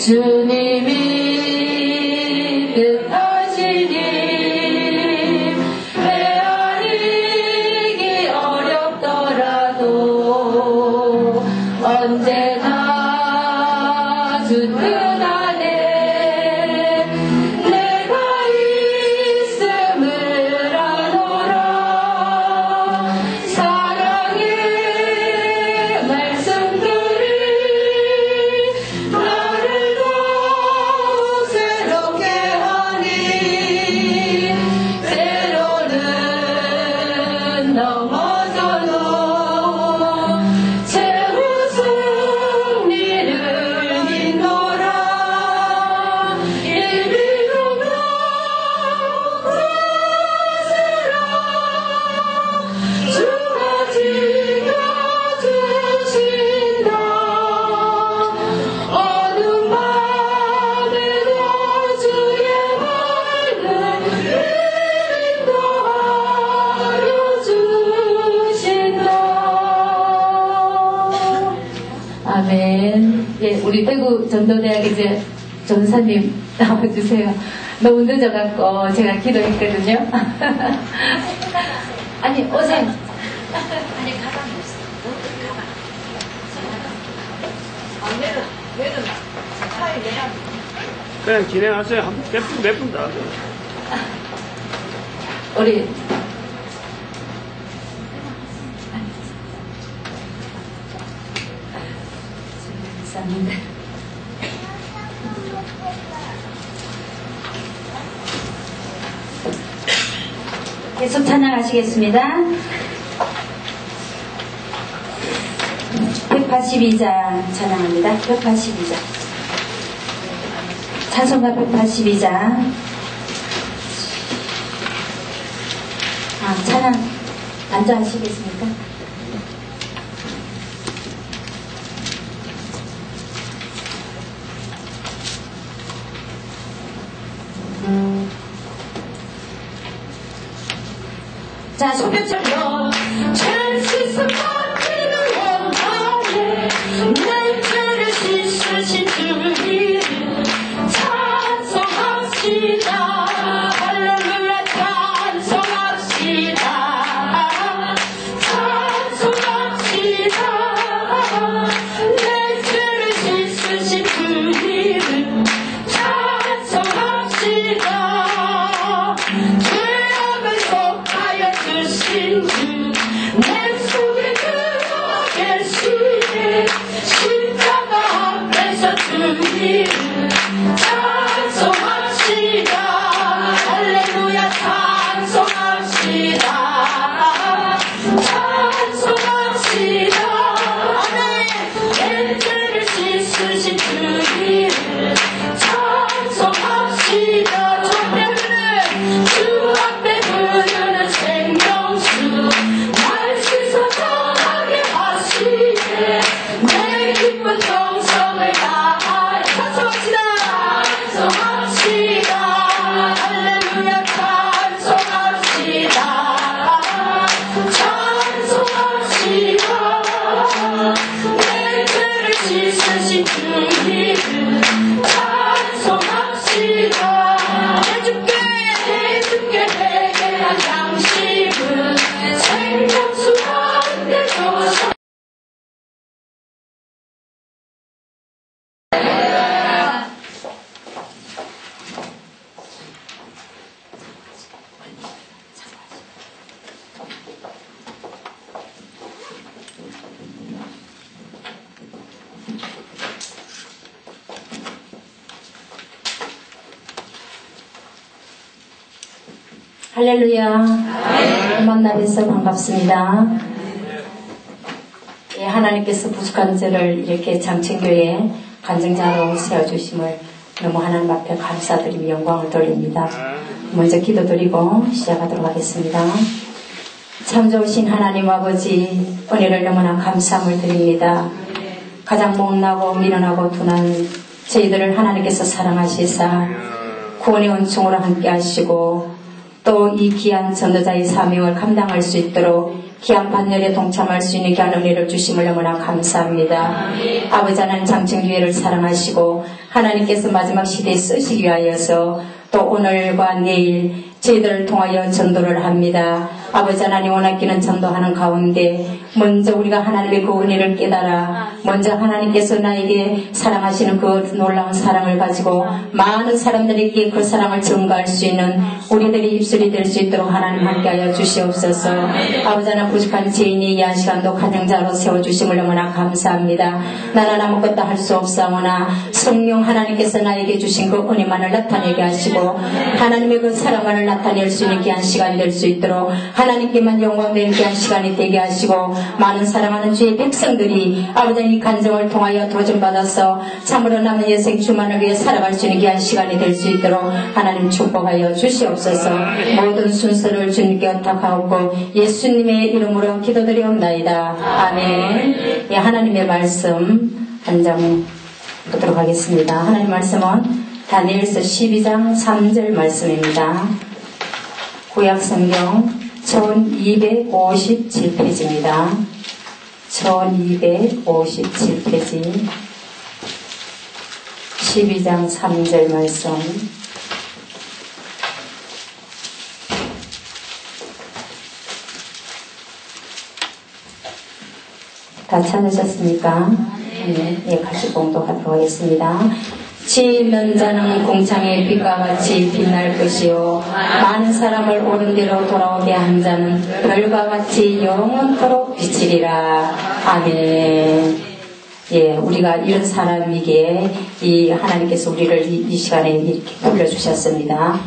주님이 뜻하시니 헤아리기 어렵더라도 언제나 주 뜻 안에 내가 있음을 아노라. 사랑의 말씀들이 나를 더욱 새롭게 하니 때로는 넘어져도 최후 승리를 잇노라. 이리로 나아가라. 주가 지켜주신다. 어두운 밤에도 주의 말을 인도하여 주신다. 아멘. 예, 우리 대구 전도대학 이제 전사님 나와주세요. 너무 늦어갖고 제가 기도했거든요. 아니, 어제. 아니 가방이 없어. 가방. 안 내려놔. 차에 내려. 그냥 진행하세요. 몇 분 더 하세요. 우리. 감사합니다. 계속 찬양하시겠습니다. 182장 찬양합니다. 182장. 찬송가 182장. 찬양 앉아 하시겠습니까? 자, 소표처럼 찬시스 받기를 원하네. 내 죄를 씻으신 주님 찬송합시다. 할렐루야 찬송합시다. 찬송합시다. 내 죄를 씻으신 주님 찬송합시다. 죄악을 속하여 주신 주 내 속에 들어 계시네. 십자가 앞에서 주님 찬송합시다. 할렐루야 찬송합시다. 찬송합시다. 아멘. 내 죄를 씻으신 주님 찬송합시다. 주 앞에 부르는 생명수 날 씻어정하게 하시네. 내 기쁜 정성을 다하여 찬송합시다. 찬송합시다. 할렐루야 찬송합시다. 찬송합시다. 내 죄를 씻으신 주님 찬송합시다. 내 주께 회개한 양심은 생명수 가운데 조사. 할렐루야. 만나 뵈서 반갑습니다. 예, 하나님께서 부족한 저를 이렇게 장천교회 간증자로 세워주심을 너무 하나님 앞에 감사드리며 영광을 돌립니다. 먼저 기도드리고 시작하도록 하겠습니다. 참 좋으신 하나님 아버지, 은혜를 너무나 감사함을 드립니다. 가장 못나고 미련하고 둔한 저희들을 하나님께서 사랑하시사 구원의 은총으로 함께 하시고 또 이 귀한 전도자의 사명을 감당할 수 있도록 귀한 반열에 동참할 수 있는 귀한 은혜를 주심을 너무나 감사합니다. 아버지 하나님 장청교회를 사랑하시고 하나님께서 마지막 시대에 쓰시기 위하여서 또 오늘과 내일 저희들을 통하여 전도를 합니다. 아버지 하나님 원하기는 전도하는 가운데 먼저 우리가 하나님의 그 은혜를 깨달아 먼저 하나님께서 나에게 사랑하시는 그 놀라운 사랑을 가지고 많은 사람들에게 그 사랑을 전가할 수 있는 우리들의 입술이 될 수 있도록 하나님 함께하여 주시옵소서. 아버지 하나님 부족한 죄인이 이 한 시간도 가정자로 세워주심을 너무나 감사합니다. 나는 아무것도 할 수 없사오나 성령 하나님께서 나에게 주신 그 은혜만을 나타내게 하시고 하나님의 그 사랑만을 나타낼 수 있는 귀한 시간이 될 수 있도록 하나님께만 영광되는 귀한 시간이 되게 하시고 많은 사랑하는 주의 백성들이 아버지 이 간증을 통하여 도전받아서 참으로 남은 여생 주만을 위해 살아갈 수 있는 귀한 시간이 될 수 있도록 하나님 축복하여 주시옵소서. 모든 순서를 주님께 의탁하고 예수님의 이름으로 기도드리옵나이다. 아멘. 예, 하나님의 말씀 한 장 보도록 하겠습니다. 하나님 말씀은 다니엘서 12장 3절 말씀입니다. 구약성경 1257페이지입니다. 1257페이지 12장 3절 말씀. 다 찾으셨습니까? 네, 예, 같이 봉독하도록 하겠습니다. 지 있는 자는 궁창의 빛과 같이 빛날 것이요 많은 사람을 옳은 대로 돌아오게 한 자는 별과 같이 영원토록 비치리라. 아멘. 예, 우리가 이런 사람이기에 이 하나님께서 우리를 이 시간에 이렇게 불러주셨습니다.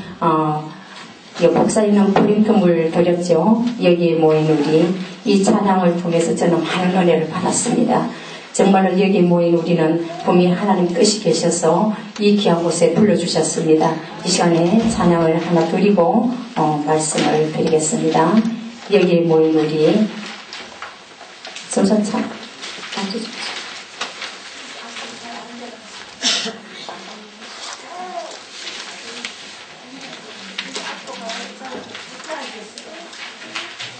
목사님은 부림품을 드렸죠. 여기에 모인 우리 이 찬양을 통해서 저는 많은 은혜를 받았습니다. 정말로 여기 모인 우리는 분명히 하나님 뜻이 계셔서 이 귀한 곳에 불러주셨습니다. 이 시간에 찬양을 하나 드리고 말씀을 드리겠습니다. 여기 모인 우리 som선 참 앉으십시오.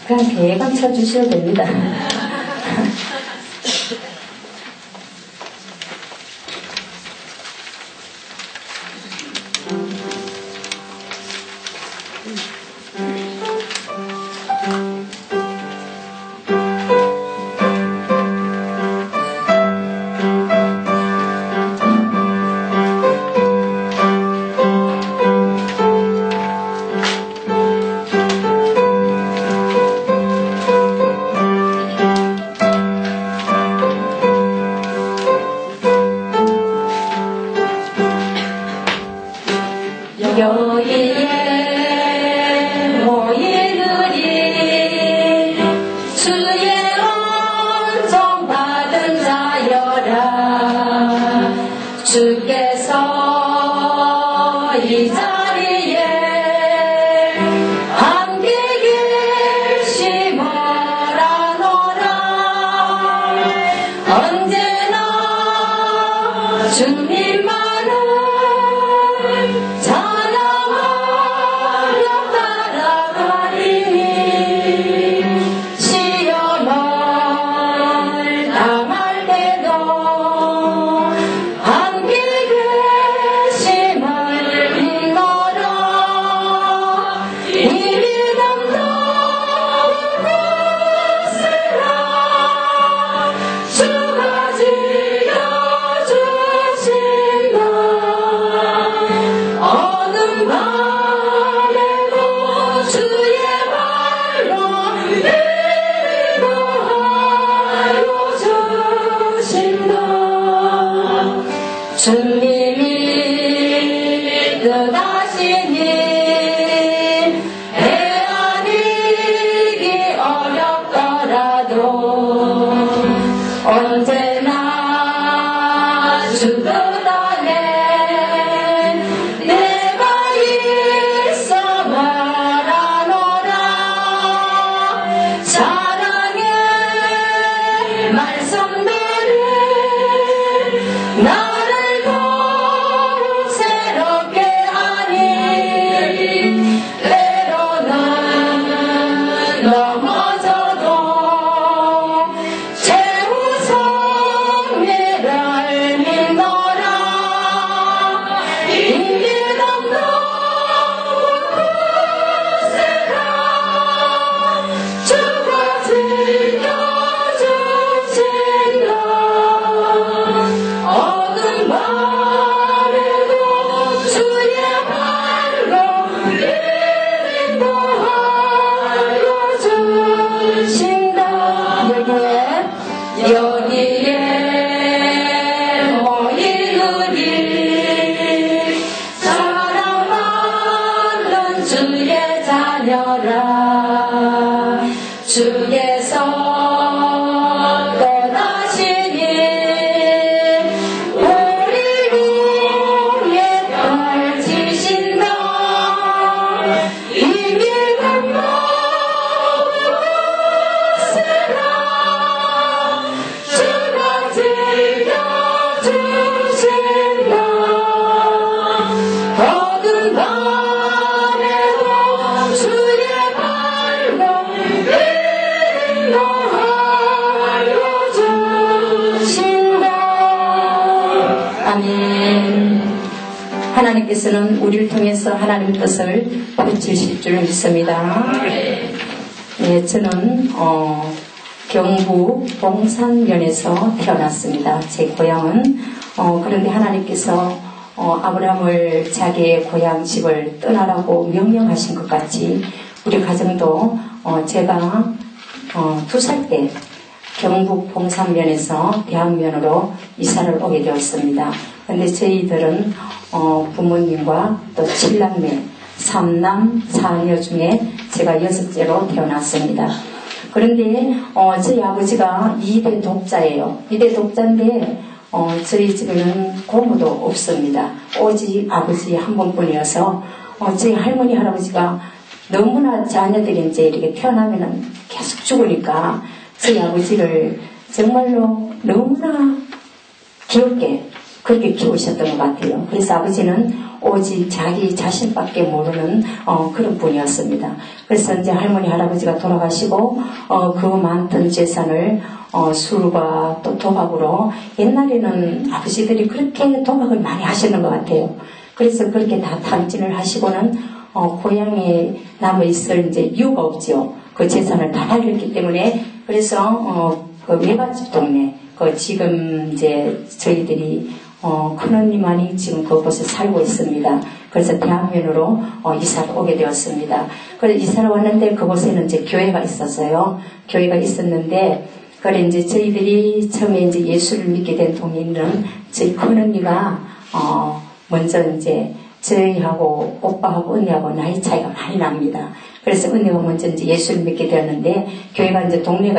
그냥 대강 쳐주셔도 됩니다. 말씀대로 나를 넘어져도 최우성매를 믿노라. 인기는 너무세라. 주가 지켜주신다. 어둠 밤에도 주의 발로 인도하여 주신다. 여기에 모인 우리 사랑하는 주의 자녀라. 주께서 떠나시니 우리 위에 펼치신다. 이미 건너세라. 주가 지켜주신다. 어두운 밤에도 주의 발로 인도하여 주신다. 아멘. 하나님께서는 우리를 통해서 하나님의 뜻을 펼치실 줄 믿습니다. 네, 저는 경북 봉산면에서 태어났습니다. 제 고향은 그런데 하나님께서 아브라함을 자기의 고향 집을 떠나라고 명령하신 것 같이 우리 가정도 제가 2살 때 경북 봉산면에서 대학면으로 이사를 오게 되었습니다. 그런데 저희들은 부모님과 또 7남매 3남 4녀 중에 제가 6째로 태어났습니다. 그런데 저희 아버지가 2대 독자예요. 2대 독자인데 저희 집에는 고모도 없습니다. 오직 아버지 한 분뿐이어서 저희 할머니 할아버지가 너무나 자녀들이 이제 이렇게 태어나면은 계속 죽으니까 저희 아버지를 정말로 너무나 귀엽게 그렇게 키우셨던 것 같아요. 그래서 아버지는 오직 자기 자신밖에 모르는 그런 분이었습니다. 그래서 이제 할머니 할아버지가 돌아가시고 그 많던 재산을 술과 또 도박으로 옛날에는 아버지들이 그렇게 도박을 많이 하시는 것 같아요. 그래서 그렇게 다 탕진을 하시고는 고향에 남아있을 이제 이유가 없죠. 그 재산을 다 날렸기 때문에 그래서 그 외갓집 동네 지금 이제 저희들이 큰언니만이 지금 그곳에 살고 있습니다. 그래서 대학면으로 이사를 오게 되었습니다. 그래서 이사를 왔는데 그곳에는 이제 교회가 있었어요. 교회가 있었는데 그래 이제 저희들이 처음에 이제 예수를 믿게 된 동네는 저희 큰언니가 먼저 이제 저희하고 오빠하고 언니하고 나이 차이가 많이 납니다. 그래서 언니가 먼저 이제 예수를 믿게 되었는데 교회가 이제 동네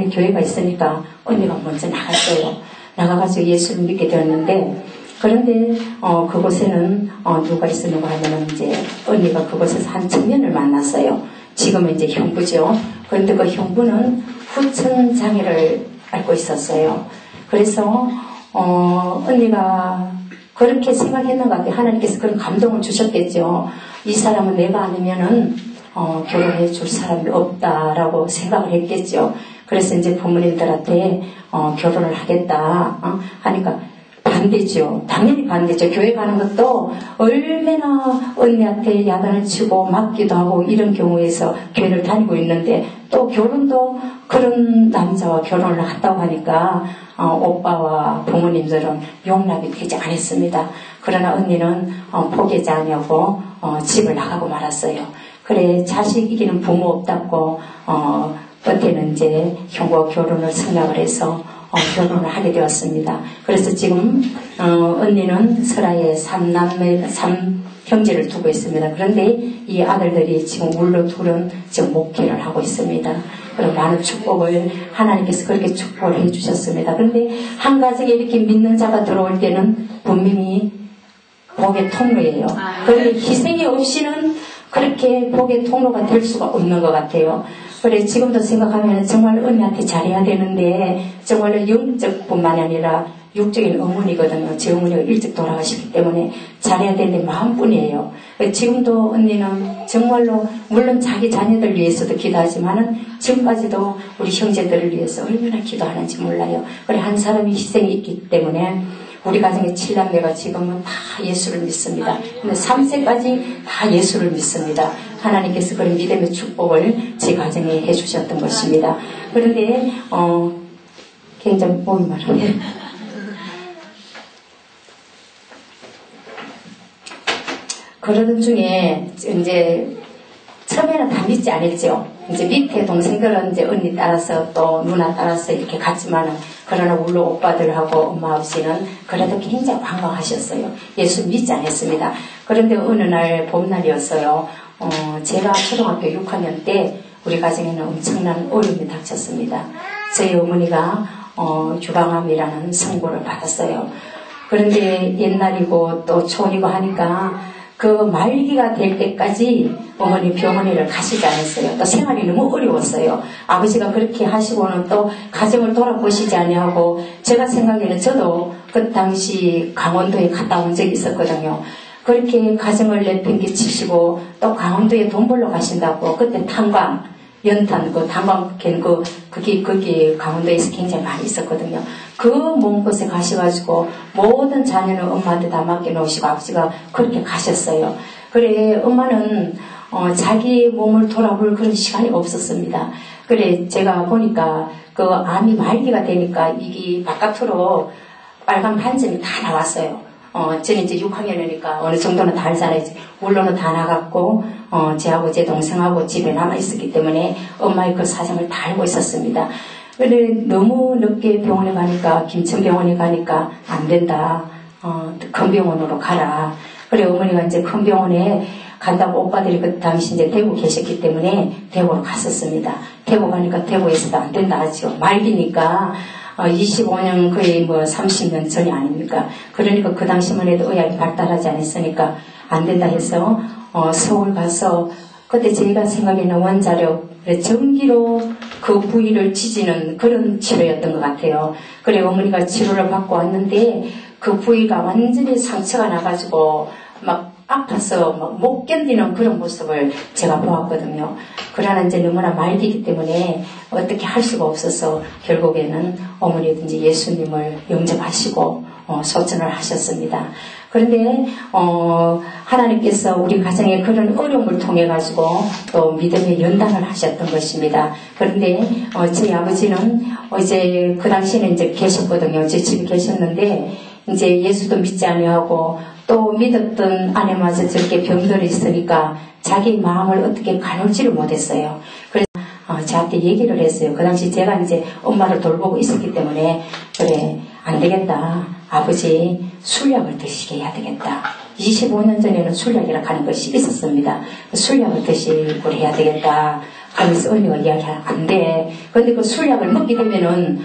교회가 있으니까 언니가 먼저 나갔어요. 나가가지고 예수를 믿게 되었는데 그런데 그곳에는 누가 있었는가 하면은 이제 언니가 그곳에서 한 청년을 만났어요. 지금은 이제 형부죠. 그런데 그 형부는 후천 장애를 앓고 있었어요. 그래서 언니가 그렇게 생각했는 것 같아요. 하나님께서 그런 감동을 주셨겠죠. 이 사람은 내가 아니면은 결혼해 줄 사람이 없다라고 생각을 했겠죠. 그래서 이제 부모님들한테 결혼을 하겠다 하니까 반대죠. 당연히 반대죠. 교회 가는 것도 얼마나 언니한테 야단을 치고 맞기도 하고 이런 경우에서 교회를 다니고 있는데 또 결혼도 그런 남자와 결혼을 한다고 하니까 오빠와 부모님들은 용납이 되지 않았습니다. 그러나 언니는 포기하지 않냐고 집을 나가고 말았어요. 그래 자식 이기는 부모 없다고 그때는 이제 형부와 결혼을 생각을 해서 결혼을 하게 되었습니다. 그래서 지금 언니는 설아에 3형제를 두고 있습니다. 그런데 이 아들들이 지금 물로 둘은 지금 목회를 하고 있습니다. 그리고 많은 축복을 하나님께서 그렇게 축복을 해주셨습니다. 그런데 한 가정에 이렇게 믿는 자가 들어올 때는 분명히 복의 통로예요. 그런데 희생이 없이는 그렇게 복의 통로가 될 수가 없는 것 같아요. 그래 지금도 생각하면 정말 언니한테 잘해야 되는데 정말로 영적 뿐만 아니라 육적인 어머니거든요. 제 어머니가 일찍 돌아가셨기 때문에 잘해야 되는데 마음뿐이에요. 지금도 언니는 정말로 물론 자기 자녀들 위해서도 기도하지만은 지금까지도 우리 형제들을 위해서 얼마나 기도하는지 몰라요. 그래 한 사람이 희생이 있기 때문에 우리 가정의 7남매가 지금은 다 예수를 믿습니다. 근데 3세까지 다 예수를 믿습니다. 하나님께서 그런 믿음의 축복을 제 가정에 해주셨던 것입니다. 그런데 굉장히 몸이 말하네. 그러던 중에 이제 처음에는 다 믿지 않았죠. 이제 밑에 동생들은 이제 언니 따라서 또 누나 따라서 이렇게 갔지만은 그러나 물론 오빠들하고 엄마 아버지는 그래도 굉장히 관광하셨어요. 예수 믿지 않았습니다. 그런데 어느 날 봄날이었어요. 제가 초등학교 6학년 때 우리 가정에는 엄청난 어려움이 닥쳤습니다. 저희 어머니가 유방암이라는 선고를 받았어요. 그런데 옛날이고 또 촌이고 하니까 그 말기가 될 때까지 어머니 병원에를 가시지 않았어요. 또 생활이 너무 어려웠어요. 아버지가 그렇게 하시고는 또 가정을 돌아보시지 아니하고 제가 생각에는 저도 그 당시 강원도에 갔다 온 적이 있었거든요. 그렇게 가정을 내팽개치시고 또 강원도에 돈 벌러 가신다고 그때 탄광 연탄 단광캔 그게 강원도에서 굉장히 많이 있었거든요. 그 먼 곳에 가셔가지고 모든 자녀는 엄마한테 다 맡겨놓으시고 아버지가 그렇게 가셨어요. 그래 엄마는 자기 몸을 돌아볼 그런 시간이 없었습니다. 그래 제가 보니까 그 암이 말기가 되니까 이게 바깥으로 빨간 반점이 다 나왔어요. 저는 이제 6학년이니까 어느 정도는 다 알잖아요. 물론은 다 나갔고, 제하고 제 동생하고 집에 남아있었기 때문에 엄마의 그 사정을 다 알고 있었습니다. 근데 너무 늦게 병원에 가니까, 김천병원에 가니까 안 된다. 큰 병원으로 가라. 그래, 어머니가 이제 큰 병원에 간다고 오빠들이 그 당시 이제 대구 계셨기 때문에 대구로 갔었습니다. 대구 가니까 대구에서도 안 된다 하죠. 말기니까. 25년 거의 30년 전이 아닙니까? 그러니까 그 당시만 해도 의학이 발달하지 않았으니까 안 된다 해서 서울 가서 그때 제가 생각에는 원자력 전기로 그 부위를 찢는 그런 치료였던 것 같아요. 그래 어머니가 치료를 받고 왔는데 그 부위가 완전히 상처가 나가지고 막 아파서 막 못 견디는 그런 모습을 제가 보았거든요. 그러나 이제 너무나 말기이기 때문에 어떻게 할 수가 없어서 결국에는 어머니도 이제 예수님을 영접하시고 소천을 하셨습니다. 그런데 하나님께서 우리 가정에 그런 어려움을 통해 가지고 또 믿음의 연단을 하셨던 것입니다. 그런데 저희 아버지는 이제 그 당시에는 이제 계셨거든요. 제 집에 계셨는데 이제 예수도 믿지 아니하고 또 믿었던 아내마저 저렇게 병들어 있으니까 자기 마음을 어떻게 가눌지를 못했어요. 그래서 저한테 얘기를 했어요. 그 당시 제가 이제 엄마를 돌보고 있었기 때문에 그래 안 되겠다. 아버지 술약을 드시게 해야 되겠다. 25년 전에는 술약이라고 하는 것이 있었습니다. 술약을 드시고 해야 되겠다. 하면서 언니가 이야기하면 안 돼. 그런데 그 술약을 먹게 되면은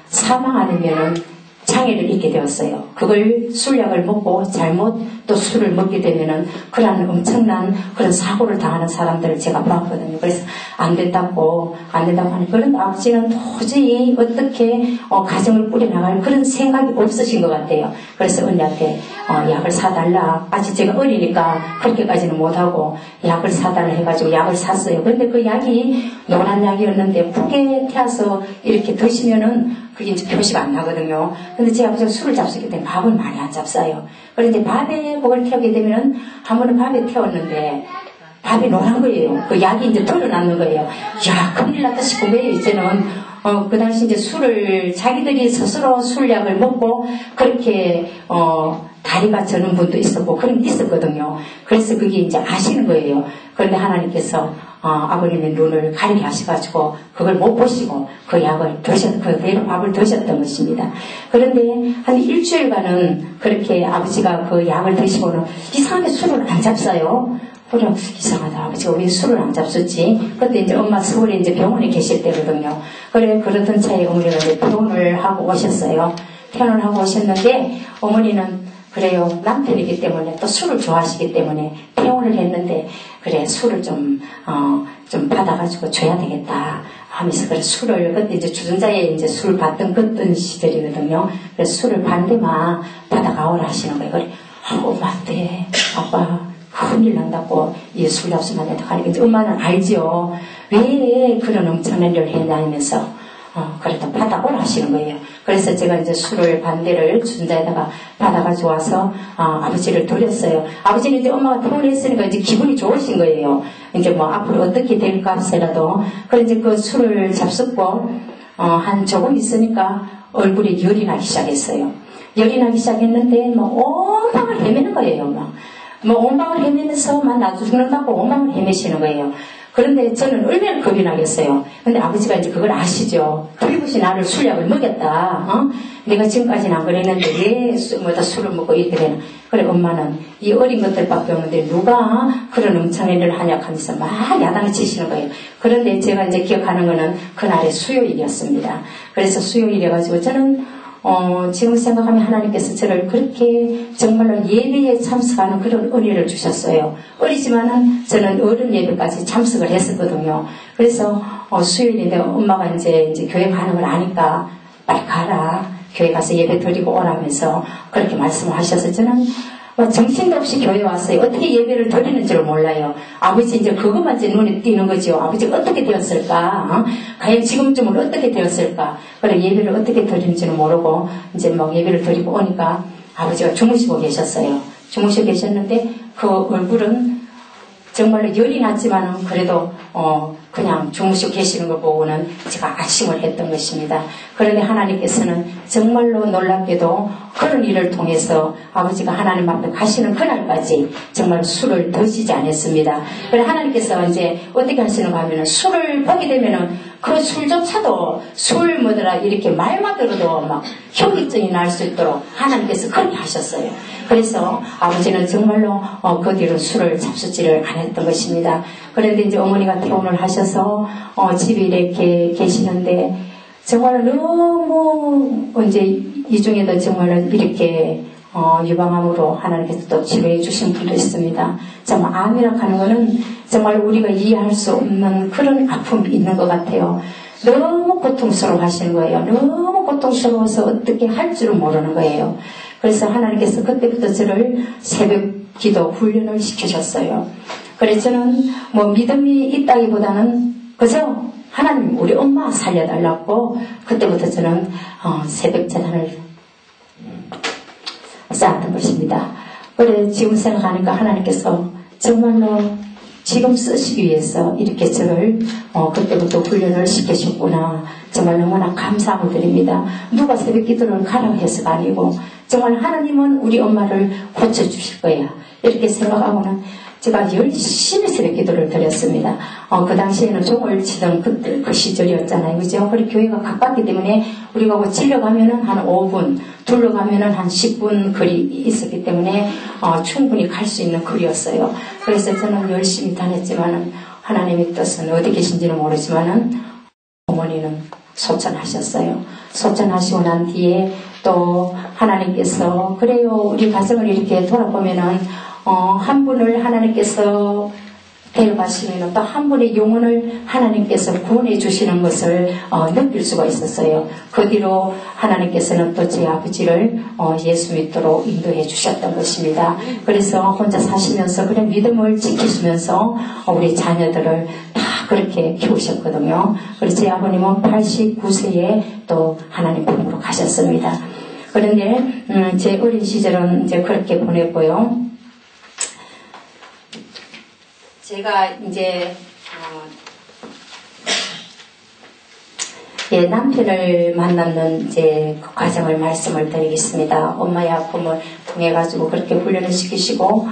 사망 아니면은 장애를 입게 되었어요. 그걸 술약을 먹고 잘못 또 술을 먹게 되면은 그런 엄청난 그런 사고를 당하는 사람들을 제가 봤거든요. 그래서 안 된다고 하는 그런 아버지는 도저히 어떻게 가정을 꾸려나갈 그런 생각이 없으신 것 같아요. 그래서 언니한테 약을 사달라. 아직 제가 어리니까 그렇게까지는 못하고 약을 사달라 해가지고 약을 샀어요. 그런데 그 약이 노란 약이었는데 푹에 태워서 이렇게 드시면은 그게 이제 표시가 안 나거든요. 근데 제 아버지가 술을 잡수기 때문에 밥을 많이 안 잡사요. 그런데 밥에 목을 태우게 되면은 한 번은 밥에 태웠는데 밥이 노란 거예요. 그 약이 이제 털어놨는 거예요. 야, 큰일 났다 싶은 거예요, 이제는. 그 당시 이제 술을, 자기들이 스스로 술약을 먹고, 그렇게, 다리가 저는 분도 있었고, 그런 게 있었거든요. 그래서 그게 이제 아시는 거예요. 그런데 하나님께서, 아버님의 눈을 가리게 하셔가지고, 그걸 못 보시고, 그 약을 그 밥을 드셨던 것입니다. 그런데 한 일주일간은 그렇게 아버지가 그 약을 드시고는 이상하게 술을 안 잡사요. 그래, 이상하다. 아버지가 왜 술을 안 잡수지? 그때 이제 엄마 서울에 이제 병원에 계실 때거든요. 그래, 그러던 차에 어머니가 이제 퇴원을 하고 오셨어요. 퇴원을 하고 오셨는데, 어머니는 그래요. 남편이기 때문에 또 술을 좋아하시기 때문에 퇴원을 했는데 그래 술을 좀 받아가지고 줘야 되겠다 하면서 그래 술을 그때 이제 주전자에 이제 술 받던 그던 시절이거든요. 그래서 술을 반대만 받아가오라 하시는 거예요. 그래 엄마 안 돼. 아빠 큰일 난다고 이 술 잡수면 안 된다 하니까 이제 엄마는 알죠. 왜 그런 엄청난 일을 했냐 하면서 그래도 받아오라 하시는 거예요. 그래서 제가 이제 술을 반대를 주전자에다가 받아가지고 와서 아버지를 드렸어요. 아버지는 이제 엄마가 퇴원했으니까 이제 기분이 좋으신 거예요. 이제 뭐 앞으로 어떻게 될까 하면서라도 그래 이제 그 술을 잡숫고 한 조금 있으니까 얼굴에 열이 나기 시작했어요. 열이 나기 시작했는데 뭐 온 방을 헤매는 거예요. 뭐 온 방을 헤매면서 막 나도 죽는다고 온 방을 헤매시는 거예요. 그런데 저는 얼마나 겁이 나겠어요. 근데 아버지가 이제 그걸 아시죠. 틀림없이 나를 술약을 먹였다. 내가 지금까지는 안 그랬는데 왜 술을 먹고 이렇게 되나. 그래 엄마는 이 어린 것들밖에 없는데 누가 그런 엄청난 일을 하냐 하면서 막 야단을 치시는 거예요. 그런데 제가 이제 기억하는 거는 그날의 수요일이었습니다. 그래서 수요일이어가지고 저는 지금 생각하면 하나님께서 저를 그렇게 정말로 예배에 참석하는 그런 은혜를 주셨어요. 어리지만은 저는 어른 예배까지 참석을 했었거든요. 그래서 수요일인데 엄마가 이제 교회 가는 걸 아니까 빨리 가라. 교회 가서 예배 드리고 오라면서 그렇게 말씀을 하셔서 저는 정신도 없이 교회 왔어요. 어떻게 예배를 드리는 줄 몰라요. 아버지 이제 그것만 이제 눈에 띄는 거죠. 아버지가 어떻게 되었을까? 과연 지금쯤은 어떻게 되었을까? 그래 예배를 어떻게 드리는지는 모르고 이제 막 예배를 드리고 오니까 아버지가 주무시고 계셨어요. 주무시고 계셨는데 그 얼굴은 정말로 열이 났지만은 그래도 그냥 주무시고 계시는 걸 보고는 제가 안심을 했던 것입니다. 그런데 하나님께서는 정말로 놀랍게도 그런 일을 통해서 아버지가 하나님 앞에 가시는 그날까지 정말 술을 드시지 않았습니다. 그래서 하나님께서 이제 어떻게 하시는가 하면은 술을 보게 되면은 그 술조차도 술 뭐더라 이렇게 말만 들어도 막 현기증이 날 수 있도록 하나님께서 그렇게 하셨어요. 그래서 아버지는 정말로 그 뒤로 술을 잡수지를 않았던 것입니다. 그런데 이제 어머니가 퇴원을 하셔서 집에 이렇게 계시는데 정말 너무 이제 이 중에도 정말 이렇게 유방암으로 하나님께서 또 치료해 주신 분도 있습니다. 정말 암이라고 하는 거는 정말 우리가 이해할 수 없는 그런 아픔이 있는 것 같아요. 너무 고통스러워 하시는 거예요. 너무 고통스러워서 어떻게 할 줄을 모르는 거예요. 그래서 하나님께서 그때부터 저를 새벽 기도 훈련을 시키셨어요. 그래서 저는 뭐 믿음이 있다기보다는 그저 하나님 우리 엄마 살려달라고 그때부터 저는 새벽 재단을 쌓았던 것입니다. 그래 지금 생각하니까 하나님께서 정말로 지금 쓰시기 위해서 이렇게 저를 그때부터 훈련을 시키셨구나. 정말 너무나 감사함을 드립니다. 누가 새벽 기도를 가라고 해서가 아니고 정말 하나님은 우리 엄마를 고쳐주실 거야. 이렇게 생각하고는 제가 열심히 새벽 기도를 드렸습니다. 그 당시에는 종을 치던 그 시절이었잖아요. 그죠? 그리고 교회가 가깝기 때문에 우리가 뭐 치러 가면은 한 5분, 둘러 가면은 한 10분 거리 있었기 때문에 충분히 갈 수 있는 거리였어요. 그래서 저는 열심히 다녔지만은 하나님의 뜻은 어디 계신지는 모르지만은 어머니는 소천하셨어요. 소천하시고 난 뒤에 또 하나님께서 그래요. 우리 가정을 이렇게 돌아보면은 한 분을 하나님께서 데려가시면 또 한 분의 영혼을 하나님께서 구원해 주시는 것을 느낄 수가 있었어요. 그 뒤로 하나님께서는 또 제 아버지를 예수 믿도록 인도해 주셨던 것입니다. 그래서 혼자 사시면서 그런 믿음을 지키시면서 우리 자녀들을 다 그렇게 키우셨거든요. 그래서 제 아버님은 89세에 또 하나님 품으로 가셨습니다. 그런데 제 어린 시절은 이제 그렇게 보냈고요. 제가 이제 남편을 만났는 이제 그 과정을 말씀을 드리겠습니다. 엄마의 아픔을 통해 가지고 그렇게 훈련을 시키시고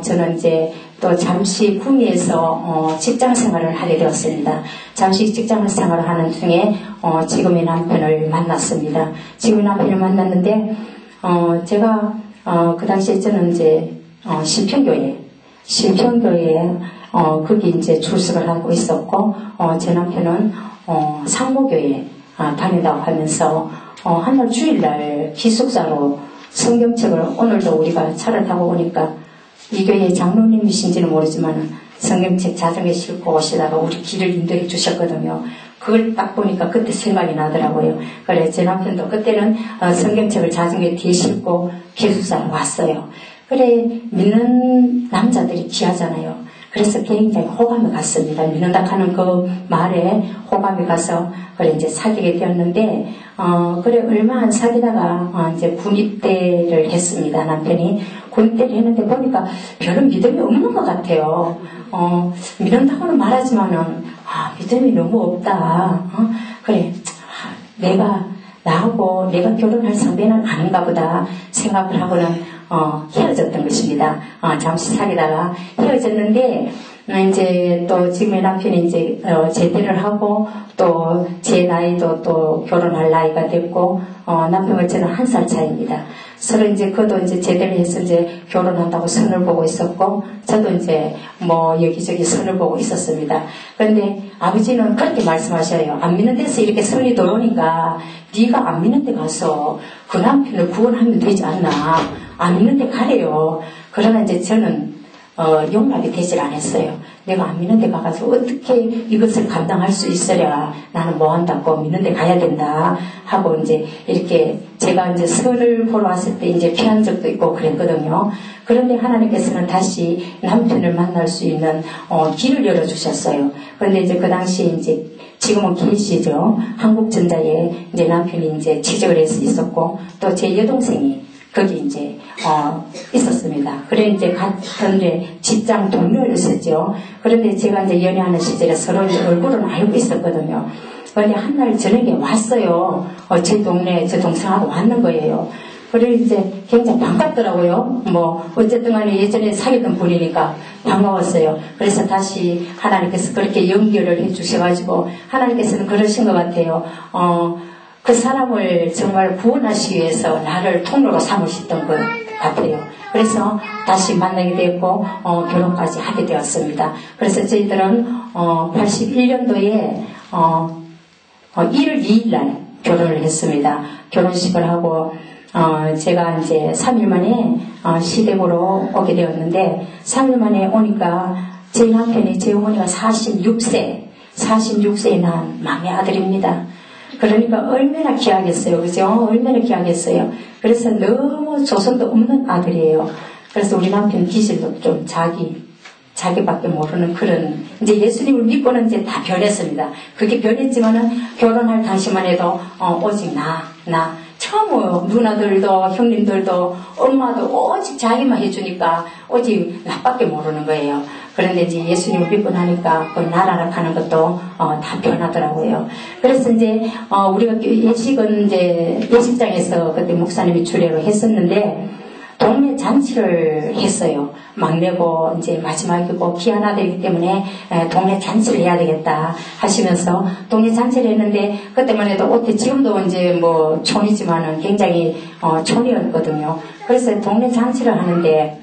저는 이제 또 잠시 구미에서 직장 생활을 하게 되었습니다. 잠시 직장 생활을 하는 중에 지금의 남편을 만났습니다. 지금의 남편을 만났는데 제가 그 당시에 저는 이제 신평교회에 거기 이제 출석을 하고 있었고 제 남편은 상모교회 다닌다고 하면서 한날 주일날 기숙사로 성경책을 오늘도 우리가 차를 타고 오니까 이 교회 장로님이신지는 모르지만 성경책 자전거에 싣고 오시다가 우리 길을 인도해 주셨거든요. 그걸 딱 보니까 그때 생각이 나더라고요. 그래 제 남편도 그때는 성경책을 자전거에 뒤에 싣고 기숙사로 왔어요. 그래 믿는 남자들이 귀하잖아요. 그래서 굉장히 호감이 갔습니다. 믿는다 하는 그 말에 호감이 가서 그래 이제 사귀게 되었는데 그래 얼마 안 사귀다가 이제 군입대를 했습니다. 남편이 군입대를 했는데 보니까 별로 믿음이 없는 것 같아요. 믿는다고는 말하지만은 믿음이 너무 없다. 그래 나하고 내가 결혼할 상대는 아닌가 보다 생각을 하고는 헤어졌던 것입니다. 잠시 사귀다가 헤어졌는데 이제 또 지금의 남편이 이제 제대를 하고 또 제 나이도 또 결혼할 나이가 됐고 남편과 저는 1살 차이입니다. 서로 이제 그도 이제 제대를 해서 이제 결혼한다고 선을 보고 있었고 저도 이제 뭐 여기저기 선을 보고 있었습니다. 그런데 아버지는 그렇게 말씀하셔요. 안 믿는 데서 이렇게 선이 들어오니까 네가 안 믿는 데 가서 그 남편을 구원하면 되지 않나. 안 믿는 데 가래요. 그러나 이제 저는 용납이 되질 않았어요. 내가 안 믿는 데 가가지고 어떻게 이것을 감당할 수 있으랴. 나는 뭐 한다고 믿는 데 가야 된다. 하고 이제 이렇게 제가 이제 선을 보러 왔을 때 이제 피한 적도 있고 그랬거든요. 그런데 하나님께서는 다시 남편을 만날 수 있는 길을 열어주셨어요. 그런데 이제 그 당시 이제 지금은 계시죠. 한국전자에 이제 남편이 이제 취직을 해서 있었고 또 제 여동생이 거기 이제 있었습니다. 그래 이제 같은데 직장 동료였었죠. 그런데 제가 이제 연애하는 시절에 서로 이제 얼굴은 알고 있었거든요. 그런데 한날 저녁에 왔어요. 제 동네에 제 동생하고 왔는 거예요. 그래 이제 굉장히 반갑더라고요. 뭐 어쨌든 간에 예전에 사귀던 분이니까 반가웠어요. 그래서 다시 하나님께서 그렇게 연결을 해주셔가지고 하나님께서는 그러신 것 같아요. 그 사람을 정말 구원하시기 위해서 나를 통로로 삼으셨던 것 같아요. 그래서 다시 만나게 되었고 결혼까지 하게 되었습니다. 그래서 저희들은 81년도에 1월 2일 날 결혼을 했습니다. 결혼식을 하고 제가 이제 3일 만에 시댁으로 오게 되었는데 3일 만에 오니까 제 남편이 제 어머니가 46세에 낳은 막내 아들입니다. 그러니까 얼마나 귀하겠어요. 그죠? 얼마나 귀하겠어요. 그래서 너무 조선도 없는 아들이에요. 그래서 우리 남편 기질도 좀 자기밖에 모르는 그런, 이제 예수님을 믿고는 이제 다 변했습니다. 그게 변했지만은 결혼할 당시만 해도, 오직 처음 누나들도 형님들도 엄마도 오직 자기만 해주니까 오직 나밖에 모르는 거예요. 그런데 이제 예수님을 믿고 나니까 그 나라라 하는 것도 다 변하더라고요. 그래서 이제 우리가 예식은 이제 예식장에서 그때 목사님이 주례로 했었는데 동네 잔치를 했어요. 막내고 이제 마지막이고 귀한 아들이기 때문에 동네 잔치를 해야 되겠다 하시면서 동네 잔치를 했는데 그때만 해도 어때 지금도 이제 뭐 촌이지만은 굉장히 촌이었거든요. 그래서 동네 잔치를 하는데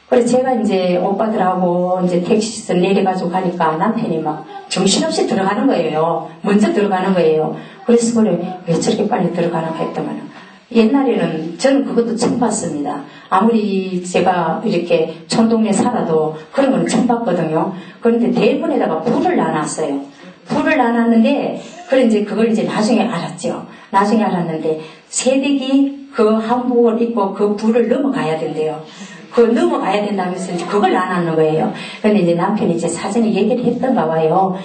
그래서 제가 이제 오빠들하고 이제 택시에서 내려가지고 가니까 남편이 막 정신없이 들어가는 거예요. 먼저 들어가는 거예요. 그래서 그래 왜 저렇게 빨리 들어가나 했더만 옛날에는 저는 그것도 처음 봤습니다. 아무리 제가 이렇게 촌동네 살아도 그런 건 처음 봤거든요. 그런데 대문에다가 불을 놔놨어요. 불을 놔놨는데 그래 이제 그걸 이제 나중에 알았죠. 나중에 알았는데 새댁이 그 한복을 입고 그 불을 넘어가야 된대요. 그걸 넘어가야 된다면서 이제 그걸 안 하는 거예요. 근데 이제 남편이 이제 사전에 얘기를 했던가 봐요.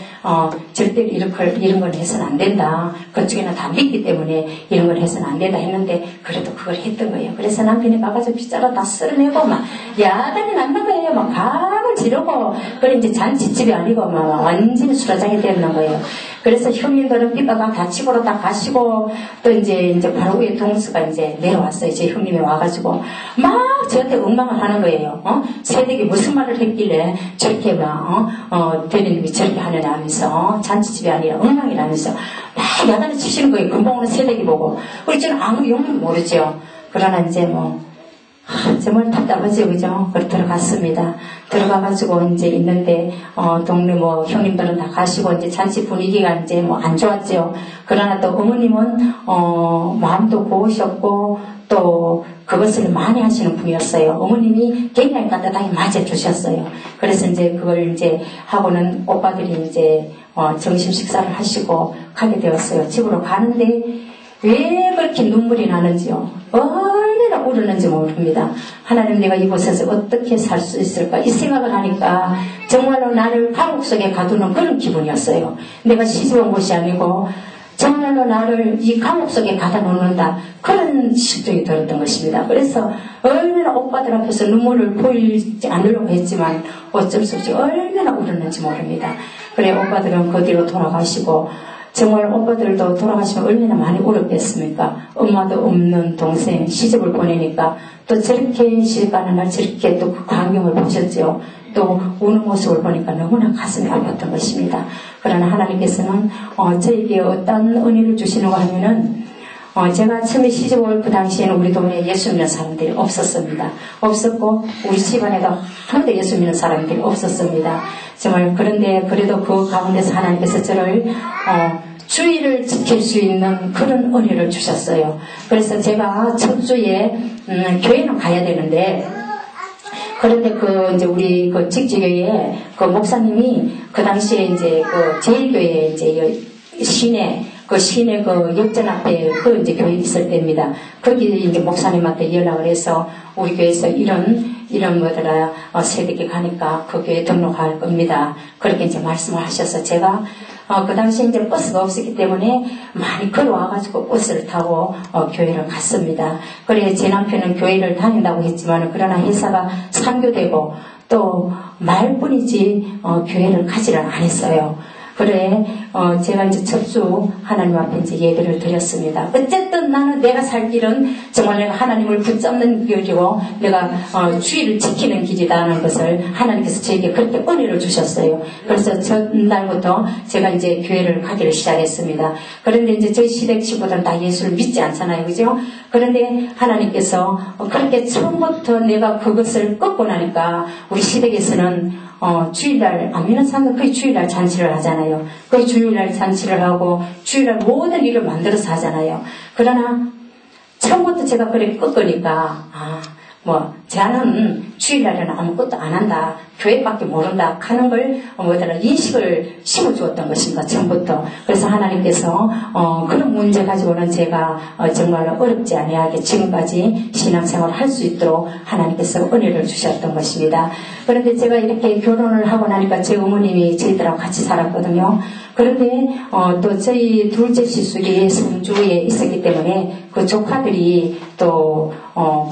절대로 이런 걸 해서는 안 된다. 그쪽에는 다 믿기 때문에 이런 걸 해서는 안 된다 했는데 그래도 그걸 했던 거예요. 그래서 남편이 가가지고 빗자루 다 쓸어내고 막 야단이 났는 거예요. 막 감을 지르고 그래 이제 잔치집이 아니고 막 완전히 수라장이 되는 거예요. 그래서 형님들은 삐빠가 다치고로 다 가시고 또 이제 바로 위에 동수가 이제 내려왔어요. 제 형님이 와가지고 막 저한테 엉망을 하는 거예요. 새댁이 무슨 말을 했길래 저렇게 막 대리님이 저렇게 하느냐 하면서 잔치집이 아니라 엉망이라면서 막 야단을 치시는 거예요. 금방 오는 새댁이 보고. 그리고 저는 아무 용도 모르죠. 그러나 이제 정말 답답하죠, 그죠? 그래 들어갔습니다. 들어가가지고 이제 있는데, 동네 형님들은 다 가시고 이제 잔치 분위기가 이제 안 좋았죠. 그러나 또 어머님은, 마음도 고우셨고, 또 그것을 많이 하시는 분이었어요. 어머님이 굉장히 따뜻하게 맞아주셨어요. 그래서 이제 그걸 이제 하고는 오빠들이 이제 점심 식사를 하시고 가게 되었어요. 집으로 가는데 왜 그렇게 눈물이 나는지요. 얼마나 울었는지 모릅니다. 하나님, 내가 이곳에서 어떻게 살 수 있을까 이 생각을 하니까 정말로 나를 감옥 속에 가두는 그런 기분이었어요. 내가 시집 온 곳이 아니고 정말로 나를 이 감옥 속에 가다 놓는다, 그런 심정이 들었던 것입니다. 그래서 얼마나 오빠들 앞에서 눈물을 보이지 않으려고 했지만 어쩔 수 없이 얼마나 울었는지 모릅니다. 그래, 오빠들은 그 뒤로 돌아가시고, 정말 오빠들도 돌아가시면 얼마나 많이 울었겠습니까? 엄마도 없는 동생 시집을 보내니까 또 저렇게 시집 가는 날 저렇게 또 그 광경을 보셨죠. 또 우는 모습을 보니까 너무나 가슴이 아팠던 것입니다. 그러나 하나님께서는 저에게 어떤 은혜를 주시는가 하면은 제가 처음에 시집 올 그 당시에는 우리 동네에 예수 믿는 사람들이 없었습니다. 없었고 우리 집안에도 아무도 예수 믿는 사람들이 없었습니다. 정말 그런데 그래도 그 가운데서 하나님께서 저를 주의를 지킬 수 있는 그런 은혜를 주셨어요. 그래서 제가 첫 주에 교회는 가야 되는데, 그런데 이제 우리 직지교회에 그 목사님이 그 당시에 이제 제일교회 이제 시내 역전 앞에 이제 교회 있을 때입니다. 거기 이제 목사님한테 연락을 해서 우리 교회에서 이런 세대기 가니까 그 교회에 등록할 겁니다. 그렇게 이제 말씀을 하셔서 제가 그 당시 이제 버스가 없었기 때문에 많이 걸어와가지고 버스를 타고 교회를 갔습니다. 그래, 제 남편은 교회를 다닌다고 했지만 그러나 회사가 상교되고 또 말뿐이지 교회를 가지를 않았어요. 그래, 제가 이제 첫 주 하나님 앞에 이제 예배를 드렸습니다. 어쨌든 나는 내가 살 길은 정말 내가 하나님을 붙잡는 길이고 내가 주의를 지키는 길이다는 것을 하나님께서 저에게 그렇게 은혜를 주셨어요. 그래서 전날부터 제가 이제 교회를 가기를 시작했습니다. 그런데 이제 저희 시댁 친구들은 다 예수를 믿지 않잖아요. 그죠? 그런데 하나님께서 그렇게 처음부터 내가 그것을 꺾고 나니까 우리 시댁에서는 주일날 안 믿는 사람들 거의 주일날 잔치를 하잖아요. 거의 주일날 잔치를 하고 주일날 모든 일을 만들어서 하잖아요. 그러나 처음부터 제가 그렇게 꺾으니까 쟤는 주일날에는 아무것도 안 한다, 교회밖에 모른다 하는 걸 인식을 심어주었던 것입니다. 처음부터. 그래서 하나님께서 그런 문제 가지고는 제가 정말로 어렵지 아니하게 지금까지 신앙생활을 할 수 있도록 하나님께서 은혜를 주셨던 것입니다. 그런데 제가 이렇게 결혼을 하고 나니까 제 어머님이 저희들하고 같이 살았거든요. 그런데 또 저희 둘째 시술이 성주에 있었기 때문에 그 조카들이 또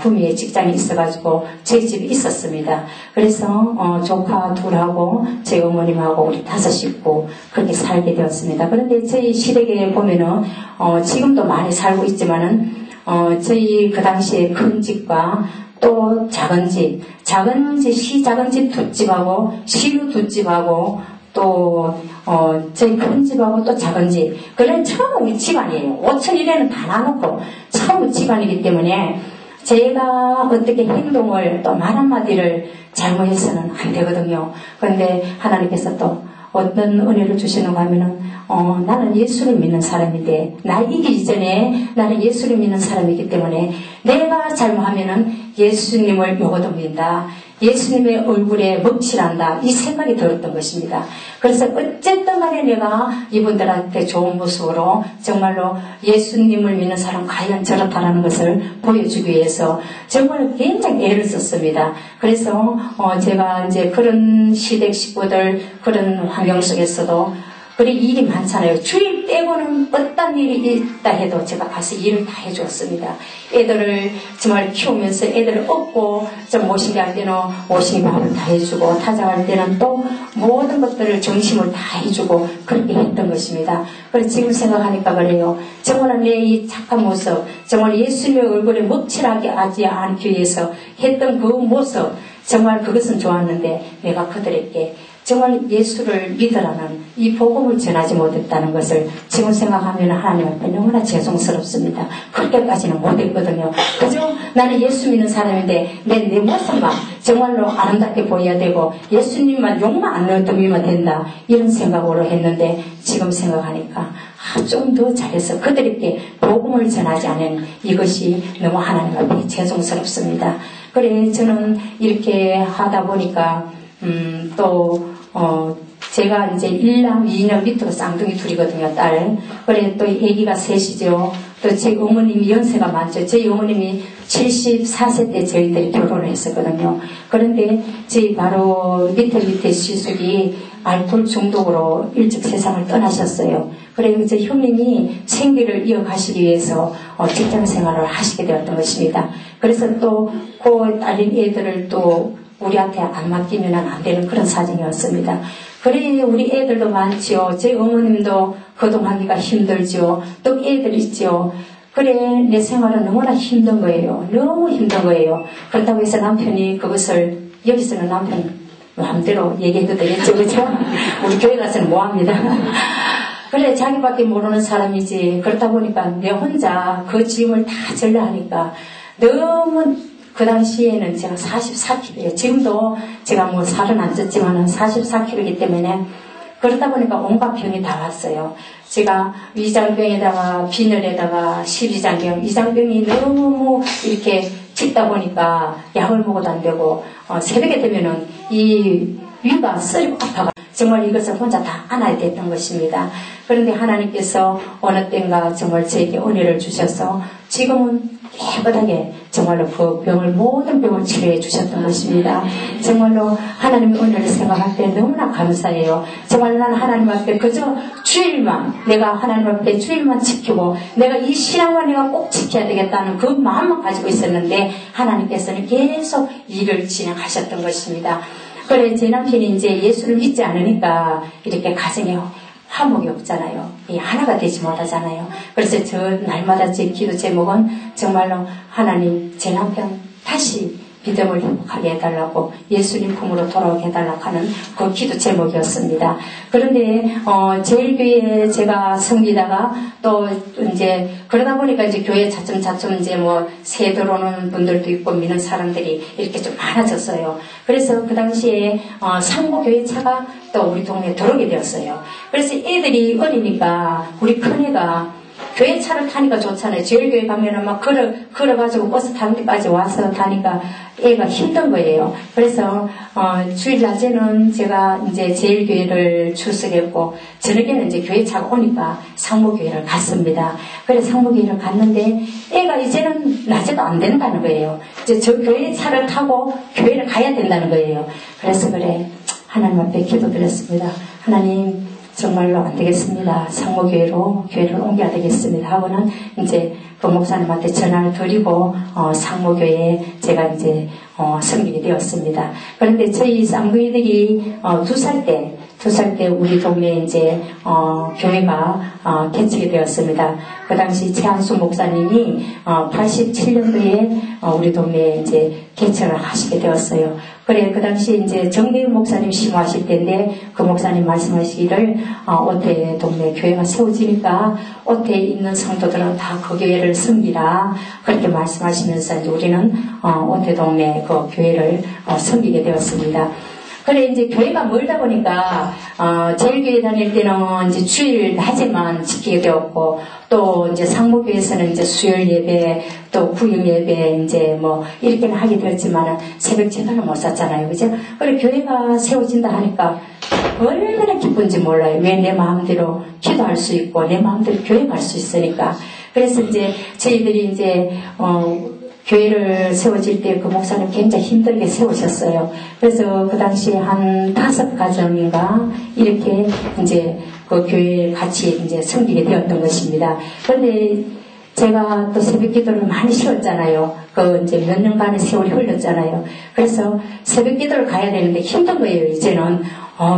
구미에 직장이 있어가지고 저희 집에 있었습니다. 그래서 조카 둘하고 제 어머님하고 우리 5 식구 그렇게 살게 되었습니다. 그런데 저희 시댁에 보면은 지금도 많이 살고 있지만은 저희 그 당시에 큰 집과 또 작은 집 시 작은 집 2집하고 시루 2집하고 또 저희 큰 집하고 또 작은 집, 그런 처음 우리 집안이에요. 5천 1회는 다 나놓고 처음 집안이기 때문에 제가 어떻게 행동을 또 말 한마디를 잘못해서는 안 되거든요. 그런데 하나님께서 또 어떤 은혜를 주시는가 하면은 나는 예수를 믿는 사람인데, 나 이기기 전에 나는 예수를 믿는 사람이기 때문에 내가 잘못하면은 예수님을 요거도 믿는다, 예수님의 얼굴에 먹칠한다, 이 생각이 들었던 것입니다. 그래서 어쨌든 간에 내가 이분들한테 좋은 모습으로 정말로 예수님을 믿는 사람 과연 저렇다라는 것을 보여주기 위해서 정말 굉장히 애를 썼습니다. 그래서 제가 이제 그런 시댁 식구들 그런 환경 속에서도 그리 일이 많잖아요. 주일 빼고는 어떤 일이 있다 해도 제가 가서 일을 다 해주었습니다. 애들을 정말 키우면서 애들을 업고 좀 모시게 할 때는 모시기 밥을 다 해주고, 타작할 때는 또 모든 것들을 점심을 다 해주고 그렇게 했던 것입니다. 그래서 지금 생각하니까 그래요. 정말 내 이 착한 모습, 정말 예수님의 얼굴에 먹칠하게 하지 않기 위해서 했던 그 모습, 정말 그것은 좋았는데 내가 그들에게 정말 예수를 믿으라는 이 복음을 전하지 못했다는 것을 지금 생각하면 하나님 앞에 너무나 죄송스럽습니다. 그렇게까지는 못했거든요. 그저 나는 예수 믿는 사람인데 내 모습만 정말로 아름답게 보여야 되고 예수님만 욕만 안 넣어두면 된다, 이런 생각으로 했는데 지금 생각하니까 좀 더 잘해서 그들에게 복음을 전하지 않은 이것이 너무 하나님 앞에 죄송스럽습니다. 그래 저는 이렇게 하다 보니까 제가 이제 1남 2년 밑으로 쌍둥이 둘이거든요, 딸. 그래 또 애기가 셋이죠. 또 제 어머님이 연세가 많죠. 저희 어머님이 74세 때 저희들이 결혼을 했었거든요. 그런데 저희 바로 밑에 시숙이 알코올 중독으로 일찍 세상을 떠나셨어요. 그래 저 형님이 생계를 이어가시기 위해서 직장 생활을 하시게 되었던 것입니다. 그래서 또 그 딸린 애들을 또 우리한테 안 맡기면 안 되는 그런 사정이었습니다. 그래 우리 애들도 많지요. 제 어머님도 거동하기가 힘들지요. 또 애들 있지요. 그래 내 생활은 너무나 힘든 거예요. 너무 힘든 거예요. 그렇다고 해서 남편이 그것을 여기서는 남편 마음대로 얘기해도 되겠죠. 그렇죠? 우리 교회 가서는 뭐합니다. 그래 자기밖에 모르는 사람이지. 그렇다 보니까 내 혼자 그 짐을 다 절려 하니까 너무 그 당시에는 제가 44kg예요. 지금도 제가 뭐 살은 안 쪘지만은 44kg이기 때문에 그러다 보니까 온갖 병이 다 왔어요. 제가 위장병에다가 비늘에다가 십이장병, 이장병이 너무 이렇게 찍다 보니까 약을 먹어도 안 되고 새벽에 되면은 이 위가 쓰리고 아파가 정말 이것을 혼자 다 안아야 됐던 것입니다. 그런데 하나님께서 어느 때인가 정말 저에게 은혜를 주셔서 지금은 깨끗하게 정말로 그 병을 모든 병을 치료해 주셨던 것입니다. 정말로 하나님의 은혜를 생각할 때 너무나 감사해요. 정말 나는 하나님 앞에 그저 주일만 내가 하나님 앞에 주일만 지키고 내가 이 신앙만 내가 꼭 지켜야 되겠다는 그 마음만 가지고 있었는데 하나님께서는 계속 일을 진행하셨던 것입니다. 그래 제 남편이 이제 예수를 믿지 않으니까 이렇게 가정에 화목이 없잖아요. 이 하나가 되지 못하잖아요. 그래서 저 날마다 제 기도 제목은 정말로 하나님 제 남편 다시 믿음을 회복하게 해달라고 예수님 품으로 돌아오게 해달라고 하는 그 기도 제목이었습니다. 그런데 제일교회에 제가 섬기다가 또 이제 그러다 보니까 이제 교회 차츰 이제 뭐 새 들어오는 분들도 있고 믿는 사람들이 이렇게 좀 많아졌어요. 그래서 그 당시에 상무교회 차가 또 우리 동네에 들어오게 되었어요. 그래서 애들이 어리니까 우리 큰애가 교회 차를 타니까 좋잖아요. 제일교회 가면은 막 걸어가지고 버스 타는 데까지 와서 타니까 애가 힘든 거예요. 그래서, 주일 낮에는 제가 이제 제일교회를 출석했고, 저녁에는 이제 교회 차가 오니까 상무교회를 갔습니다. 그래서 상무교회를 갔는데, 애가 이제는 낮에도 안 된다는 거예요. 이제 저 교회 차를 타고 교회를 가야 된다는 거예요. 그래서 그래, 하나님 앞에 기도드렸습니다. 하나님, 정말로 안 되겠습니다. 상무교회로 교회를 옮겨야 되겠습니다. 하고는 이제 그 목사님한테 전화를 드리고 상무교회에 제가 이제 섬기게 되었습니다. 그런데 저희 쌍둥이들이 2살 때 우리 동네에 이제 교회가 개척이 되었습니다. 그 당시 최한수 목사님이 87년도에 우리 동네에 이제 개척을 하시게 되었어요. 그래 그 당시 이제 정대윤 목사님 심호하실 때인데 그 목사님 말씀하시기를 오태 동네 교회가 세워지니까 오태에 있는 성도들은 다 그 교회를 섬기라 그렇게 말씀하시면서 이제 우리는 오태 동네 그 교회를 섬기게 되었습니다. 그래 이제 교회가 멀다 보니까 제일교회 다닐 때는 이제 주일 낮에만 지키게 되었고 또 이제 상무교회에서는 이제 수요일 예배 또 구역 예배 이제 뭐 이렇게는 하게 되었지만은 새벽 제단을 못 샀잖아요, 그죠? 그래 교회가 세워진다 하니까 얼마나 기쁜지 몰라요. 왜 내 마음대로 기도할 수 있고 내 마음대로 교회 갈 수 있으니까. 그래서 이제 저희들이 이제 교회를 세워질 때 그 목사님 굉장히 힘들게 세우셨어요. 그래서 그 당시에 한 5가정인가 이렇게 이제 그 교회에 같이 이제 섬기게 되었던 것입니다. 그런데 제가 또 새벽 기도를 많이 쉬었잖아요. 그 이제 몇 년간의 세월이 흘렀잖아요. 그래서 새벽 기도를 가야 되는데 힘든 거예요, 이제는.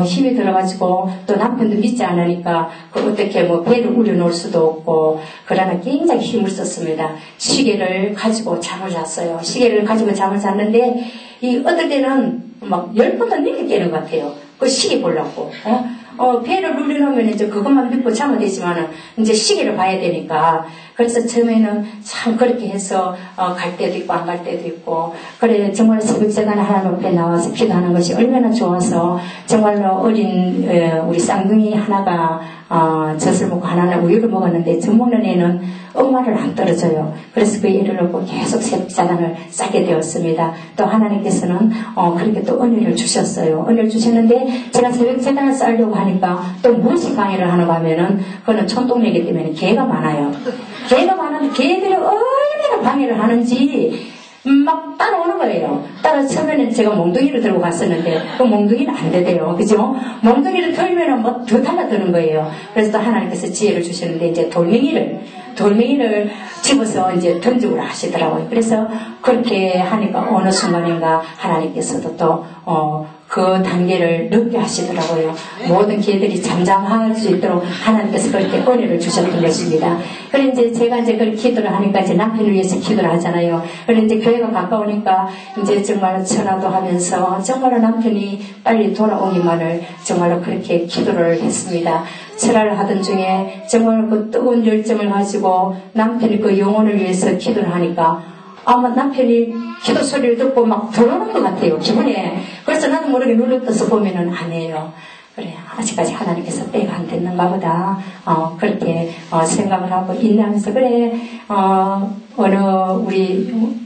힘이 들어가지고 또 남편도 믿지 않으니까 그 어떻게 뭐 배를 우려놓을 수도 없고 그러나 굉장히 힘을 썼습니다. 시계를 가지고 잠을 잤어요. 시계를 가지고 잠을 잤는데 이 어떨 때는 막 10번도 넘게 깨는 것 같아요. 그 시계 보려고. 배를 누르려면 이제 그것만 믿고 자면 되지만은 이제 시계를 봐야 되니까. 그래서 처음에는 참 그렇게 해서 갈 때도 있고 안 갈 때도 있고. 그래 정말 새벽제단에 하나님 앞에 나와서 기도하는 것이 얼마나 좋아서 정말로 어린 우리 쌍둥이 하나가 젖을 먹고 하나는 우유를 먹었는데 젖 먹는 애는 엄마를 안 떨어져요. 그래서 그 애를 놓고 계속 새벽사단을 쌓게 되었습니다. 또 하나님께서는 그렇게 또 은혜를 주셨어요. 은혜를 주셨는데 제가 새벽사단을 쌓으려고 하니까 또 무엇이 강의를 하는가 하면은 그거는 촌동네이기 때문에 개가 많아요. 개가 많은데 개들이 얼마나 방해를 하는지 막 따라오는 거예요. 처음에는 제가 몽둥이를 들고 갔었는데 그 몽둥이는 안 되대요. 그죠? 몽둥이를 털면은 뭐 더 달라드는 거예요. 그래서 또 하나님께서 지혜를 주셨는데 이제 돌멩이를 집어서 이제 던지고 하시더라고요. 그래서 그렇게 하니까 어느 순간인가 하나님께서도 또 그 단계를 늦게 하시더라고요. 모든 개들이 잠잠할 수 있도록 하나님께서 그렇게 은혜를 주셨던 것입니다. 그래 이제 제가 이제 그렇게 기도를 하니까 이제 남편을 위해서 기도를 하잖아요. 그래 이제 교회가 가까우니까 이제 정말 전화도 하면서 정말로 남편이 빨리 돌아오기만을 정말로 그렇게 기도를 했습니다. 철화를 하던 중에 정말 그 뜨거운 열정을 가지고 남편이 그 영혼을 위해서 기도를 하니까 아마 남편이 기도 소리를 듣고 막 들어오는 것 같아요, 기분에. 그래서 나도 모르게 눈을 떠서 보면은 아니에요. 그래, 아직까지 하나님께서 때가 안 됐는가 보다. 그렇게 생각을 하고 인내하면서, 그래, 어느 우리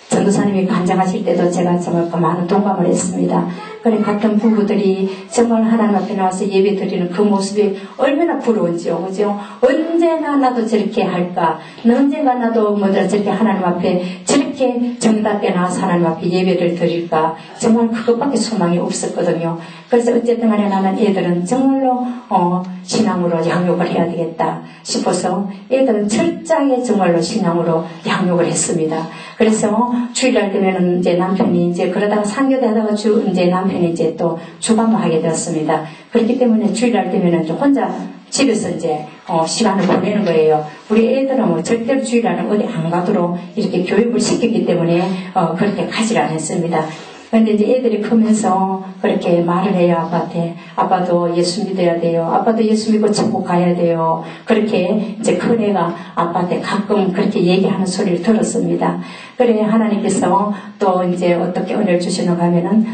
전도사님이 간장하실 때도 제가 정말 많은 동감을 했습니다. 그래, 같은 부부들이 정말 하나님 앞에 나와서 예배 드리는 그 모습이 얼마나 부러운지요, 그죠? 언제나 나도 저렇게 할까? 언제나 나도 저렇게 하나님 앞에 저렇게 정답게 나와서 하나님 앞에 예배를 드릴까? 정말 그것밖에 소망이 없었거든요. 그래서 어쨌든 간에 나는 애들은 정말로 신앙으로 양육을 해야 되겠다 싶어서 애들은 철저하게 정말로 신앙으로 양육을 했습니다. 그래서 주일날 되면은 이제 남편이 이제 그러다가 상교대 하다가 이제 남편이 이제 또 주방을 하게 되었습니다. 그렇기 때문에 주일날 되면은 혼자 집에서 이제 시간을 보내는 거예요. 우리 애들은 뭐 절대로 주일날은 어디 안 가도록 이렇게 교육을 시켰기 때문에 그렇게 가지를 않았습니다. 그런데 이제 애들이 크면서 그렇게 말을 해요, 아빠한테. 아빠도 예수 믿어야 돼요. 아빠도 예수 믿고 천국 가야 돼요. 그렇게 이제 큰 애가 아빠한테 가끔 그렇게 얘기하는 소리를 들었습니다. 그래, 하나님께서 또 이제 어떻게 은혜를 주시는가 하면은,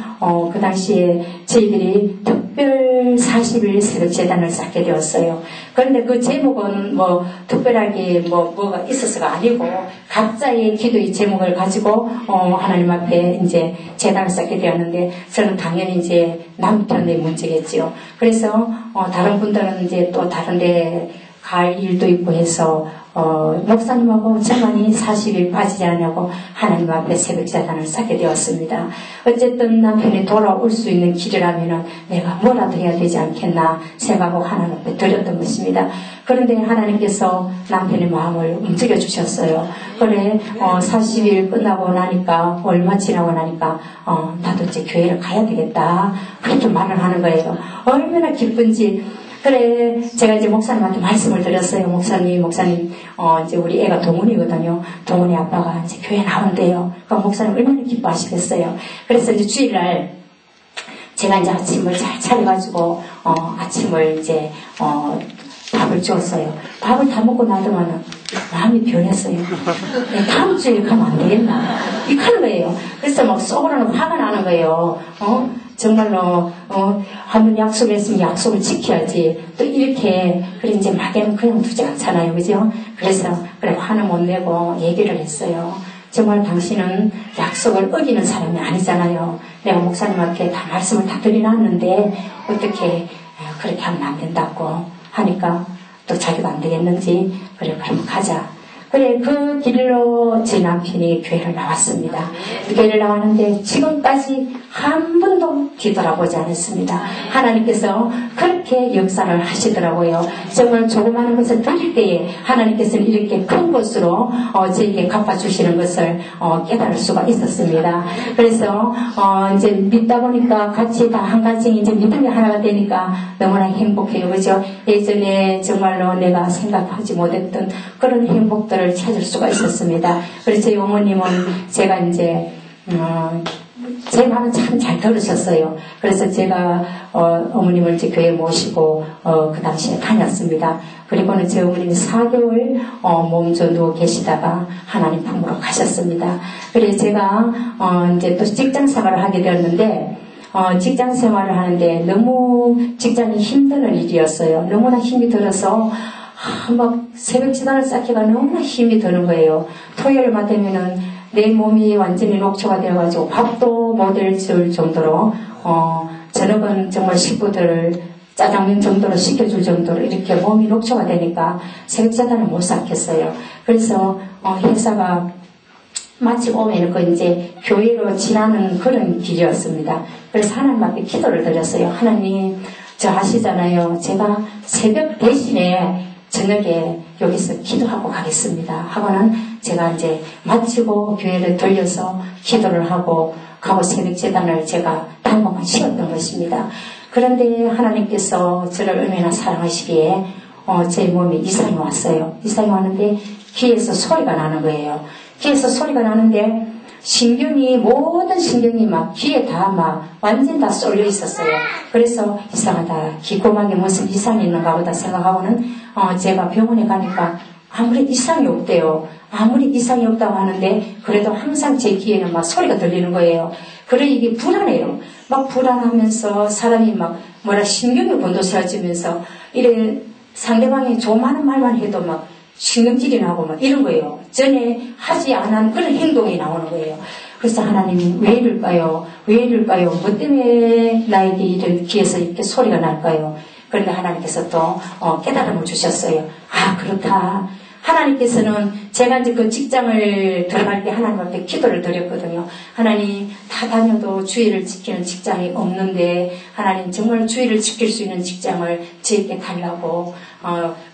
그 당시에 저희들이 특별 40일 새벽 재단을 쌓게 되었어요. 그런데 그 제목은 뭐 특별하게 뭐가 있어서가 아니고 각자의 기도의 제목을 가지고 하나님 앞에 이제 재단을 쌓게 되었는데 저는 당연히 이제 남편의 문제겠지요. 그래서 다른 분들은 이제 또 다른 데 갈 일도 있고 해서 목사님하고 저만이 40일 빠지지 않냐고 하나님 앞에 새벽 재단을 쌓게 되었습니다. 어쨌든 남편이 돌아올 수 있는 길이라면은 내가 뭐라도 해야 되지 않겠나 생각하고 하나님 앞에 드렸던 것입니다. 그런데 하나님께서 남편의 마음을 움직여 주셨어요. 그래, 40일 끝나고 나니까, 얼마 지나고 나니까, 나도 이제 교회를 가야 되겠다. 그렇게 말을 하는 거예요. 얼마나 기쁜지. 그래, 제가 이제 목사님한테 말씀을 드렸어요. 목사님, 이제 우리 애가 동훈이거든요. 동훈이 아빠가 이제 교회 나온대요. 그러니까 목사님 얼마나 기뻐하시겠어요. 그래서 이제 주일날, 제가 이제 아침을 잘 차려가지고, 아침을 이제, 밥을 주었어요. 밥을 다 먹고 나더만은 마음이 변했어요. 다음 주에 가면 안 되겠나? 이렇게 하는 거예요. 그래서 막 속으로는 화가 나는 거예요. 정말로 한번 약속했으면 약속을 지켜야지. 또 이렇게 그래 이제 막에는 그냥 두지 않잖아요, 그죠? 그래서 그래 화는 못 내고 얘기를 했어요. 정말 당신은 약속을 어기는 사람이 아니잖아요. 내가 목사님한테 다 말씀을 다 드려놨는데 어떻게 그렇게 하면 안 된다고 하니까 또 자기도 안 되겠는지 그래 그럼 가자. 그래 그 길로 제 남편이 교회를 나왔습니다. 교회를 나왔는데 지금까지 한 번도 뒤돌아보지 않았습니다. 하나님께서 그렇게 역사를 하시더라고요. 정말 조그마한 것을 드릴 때에 하나님께서는 이렇게 큰 것으로 저에게 갚아주시는 것을 깨달을 수가 있었습니다. 그래서 이제 믿다 보니까 같이 다 한 가지 이제 믿음이 하나가 되니까 너무나 행복해요. 그죠? 예전에 정말로 내가 생각하지 못했던 그런 행복들을 찾을 수가 있었습니다. 그래서 저희 어머님은 제가 이제 제 말은 참 잘 들으셨어요. 그래서 제가 어머님을 이제 교회에 모시고 그 당시에 다녔습니다. 그리고는 제 어머님이 4개월 몸져 누워 계시다가 하나님 품으로 가셨습니다. 그래서 제가 이제 또 직장 생활을 하게 되었는데 직장 생활을 하는데 너무 직장이 힘드는 일이었어요. 너무나 힘이 들어서 막 새벽 지단을 쌓기가 너무나 힘이 드는 거예요. 토요일만 되면은 내 몸이 완전히 녹초가 되어가지고 밥도 못 해줄 정도로 저녁은 정말 식구들을 짜장면 정도로 시켜줄 정도로 이렇게 몸이 녹초가 되니까 새벽 재단을 못 쌓겠어요. 그래서 회사가 마치고 오면 그 이제 교회로 지나는 그런 길이었습니다. 그래서 하나님 앞에 기도를 드렸어요. 하나님, 저 아시잖아요. 제가 새벽 대신에 저녁에 여기서 기도하고 가겠습니다. 하고는 제가 이제 마치고 교회를 들려서 기도를 하고 가고 새벽 재단을 제가 당분간 쉬었던 것입니다. 그런데 하나님께서 저를 얼마나 사랑하시기에 제 몸에 이상이 왔어요. 이상이 왔는데 귀에서 소리가 나는 거예요. 귀에서 소리가 나는데 모든 신경이 막 귀에 다 막 완전 다 쏠려 있었어요. 그래서 이상하다. 귀고막에 무슨 이상이 있는가 보다 생각하고는 제가 병원에 가니까 아무리 이상이 없대요. 아무리 이상이 없다고 하는데 그래도 항상 제 귀에는 막 소리가 들리는 거예요. 그래 이게 불안해요. 막 불안하면서 사람이 막 신경이 곤두세워지면서 이래 상대방이 조그마한 말만 해도 막 신경질이 나고 막 이런 거예요. 전에 하지 않은 그런 행동이 나오는 거예요. 그래서 하나님 왜 이럴까요? 왜 이럴까요? 뭐 때문에 나에게 이런 귀에서 이렇게 소리가 날까요? 그런데 하나님께서 또 깨달음을 주셨어요. 아 그렇다. 하나님께서는 제가 이제 그 직장을 들어갈 때 하나님 앞에 기도를 드렸거든요. 하나님 다 다녀도 주의를 지키는 직장이 없는데 하나님 정말 주의를 지킬 수 있는 직장을 저에게 달라고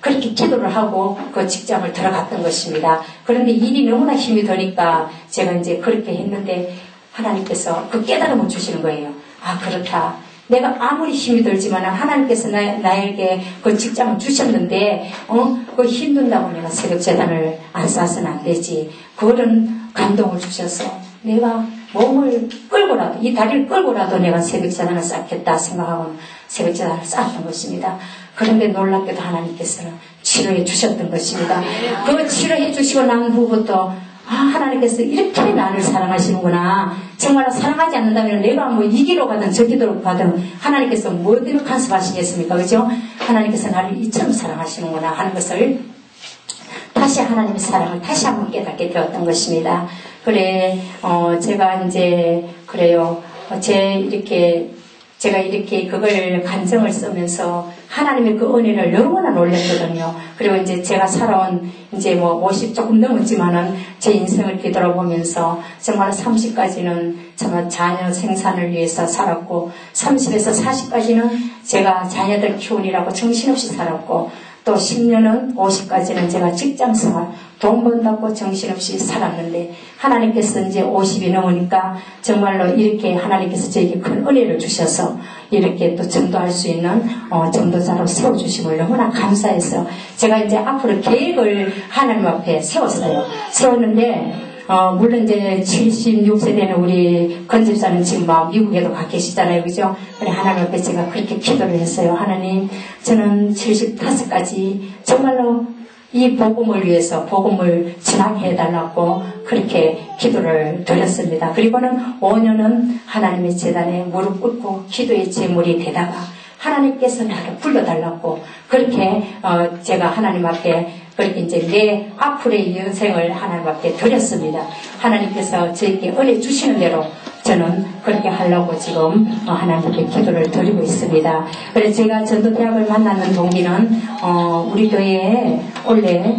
그렇게 기도를 하고 그 직장을 들어갔던 것입니다. 그런데 일이 너무나 힘이 드니까 제가 이제 그렇게 했는데 하나님께서 그 깨달음을 주시는 거예요. 아 그렇다. 내가 아무리 힘이 들지만 하나님께서 나에게 그 직장을 주셨는데 그 힘든다고 내가 새벽 재단을 안 쌓아서는 안 되지. 그런 감동을 주셔서 내가 몸을 끌고라도 이 다리를 끌고라도 내가 새벽 재단을 쌓겠다 생각하고 새벽 재단을 쌓았던 것입니다. 그런데 놀랍게도 하나님께서는 치료해 주셨던 것입니다. 그 치료해 주시고 난 후부터 하나님께서 이렇게 나를 사랑하시는구나. 정말 사랑하지 않는다면 내가 뭐 이기로 가든 저기로 가든 하나님께서 뭐대로 간섭하시겠습니까? 그죠? 하나님께서 나를 이처럼 사랑하시는구나 하는 것을 다시 하나님의 사랑을 다시 한번 깨닫게 되었던 것입니다. 그래, 제가 이제 그래요. 제가 이렇게 그걸 간증을 쓰면서 하나님의 그 은혜를 너무나 놀랐거든요. 그리고 이제 제가 살아온 이제 50 조금 넘었지만은 제 인생을 뒤돌아보면서 정말 30까지는 정말 자녀 생산을 위해서 살았고 30에서 40까지는 제가 자녀들 키우느라고 정신없이 살았고 또 10년은 50까지는 제가 직장생활 돈 번다고 정신없이 살았는데 하나님께서 이제 50이 넘으니까 정말로 이렇게 하나님께서 저에게 큰 은혜를 주셔서 이렇게 또 전도할 수 있는 전도자로 세워주심을 너무나 감사해서 제가 이제 앞으로 계획을 하나님 앞에 세웠는데 물론 이제 76세 되는 우리 건집사는 지금 미국에도 가 계시잖아요. 그죠? 그래, 하나님 앞에 제가 그렇게 기도를 했어요. 하나님, 저는 75까지 정말로 이 복음을 위해서 복음을 전하게 해달라고 그렇게 기도를 드렸습니다. 그리고는 5년은 하나님의 재단에 무릎 꿇고 기도의 제물이 되다가 하나님께서 나를 불러달라고 그렇게 제가 하나님 앞에 그렇게 이제 내 앞으로의 인생을 하나님 앞에 드렸습니다. 하나님께서 저에게 은혜 주시는 대로 저는 그렇게 하려고 지금 하나님 앞에 기도를 드리고 있습니다. 그래서 제가 전도대학을 만나는 동기는 우리 교회에 원래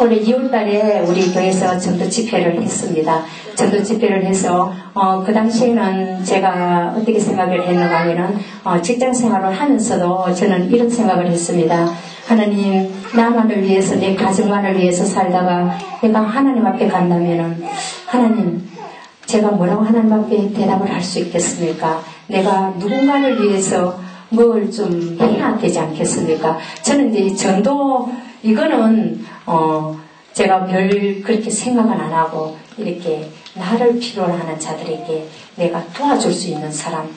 올해 2월달에 우리 교회에서 전도 집회를 했습니다. 전도 집회를 해서 그 당시에는 제가 어떻게 생각을 했는가 하면은 직장 생활을 하면서도 저는 이런 생각을 했습니다. 하나님, 나만을 위해서 내 가정만을 위해서 살다가 내가 하나님 앞에 간다면은 하나님, 제가 뭐라고 하나님 앞에 대답을 할 수 있겠습니까? 내가 누군가를 위해서 뭘 좀 해야 되지 않겠습니까? 저는 이제 전도 이거는 제가 별 그렇게 생각은 안 하고 이렇게 나를 필요로 하는 자들에게 내가 도와줄 수 있는 사람,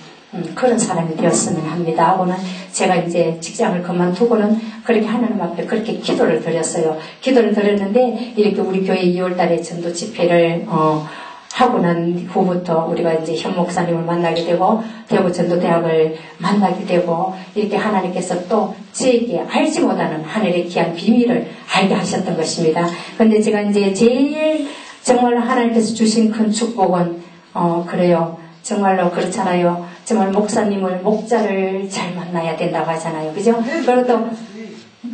그런 사람이 되었으면 합니다 하고는 제가 이제 직장을 그만두고는 그렇게 하나님 앞에 그렇게 기도를 드렸어요. 기도를 드렸는데 이렇게 우리 교회 2월달에 전도 집회를 하고 난 후부터 우리가 이제 현 목사님을 만나게 되고 대구 전도대학을 만나게 되고 이렇게 하나님께서 또 저에게 알지 못하는 하늘의 귀한 비밀을 알게 하셨던 것입니다. 근데 제가 이제 제일 정말 하나님께서 주신 큰 축복은 그래요. 정말로 그렇잖아요. 정말 목자를 잘 만나야 된다고 하잖아요. 그죠? 그리고 또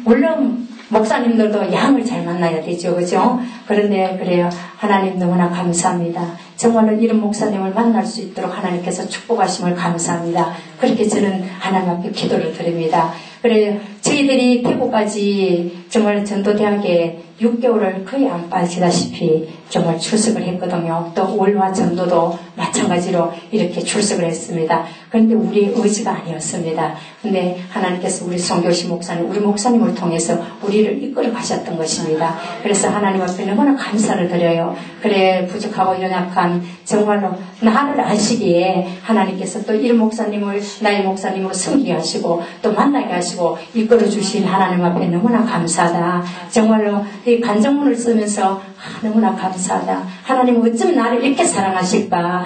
물론 목사님들도 양을 잘 만나야 되죠. 그죠? 그런데 그래요. 하나님 너무나 감사합니다. 정말로 이런 목사님을 만날 수 있도록 하나님께서 축복하심을 감사합니다. 그렇게 저는 하나님 앞에 기도를 드립니다. 그래요. 저희들이 대구까지 정말 전도대학에 6개월을 거의 안 빠지다시피 정말 출석을 했거든요. 또 월화 전도도 마찬가지로 이렇게 출석을 했습니다. 그런데 우리의 의지가 아니었습니다. 근데 하나님께서 우리 송교시 목사님, 우리 목사님을 통해서 우리를 이끌어 가셨던 것입니다. 그래서 하나님 앞에 너무나 감사를 드려요. 그래 부족하고 연약한 정말로 나를 아시기에 하나님께서 또 이런 목사님을 나의 목사님으로 섬기게 하시고 또 만나게 하시고 이끌어 주신 하나님 앞에 너무나 감사하다. 정말로 이 간정문을 쓰면서 너무나 감사하다. 하나님은 어쩜 나를 이렇게 사랑하실까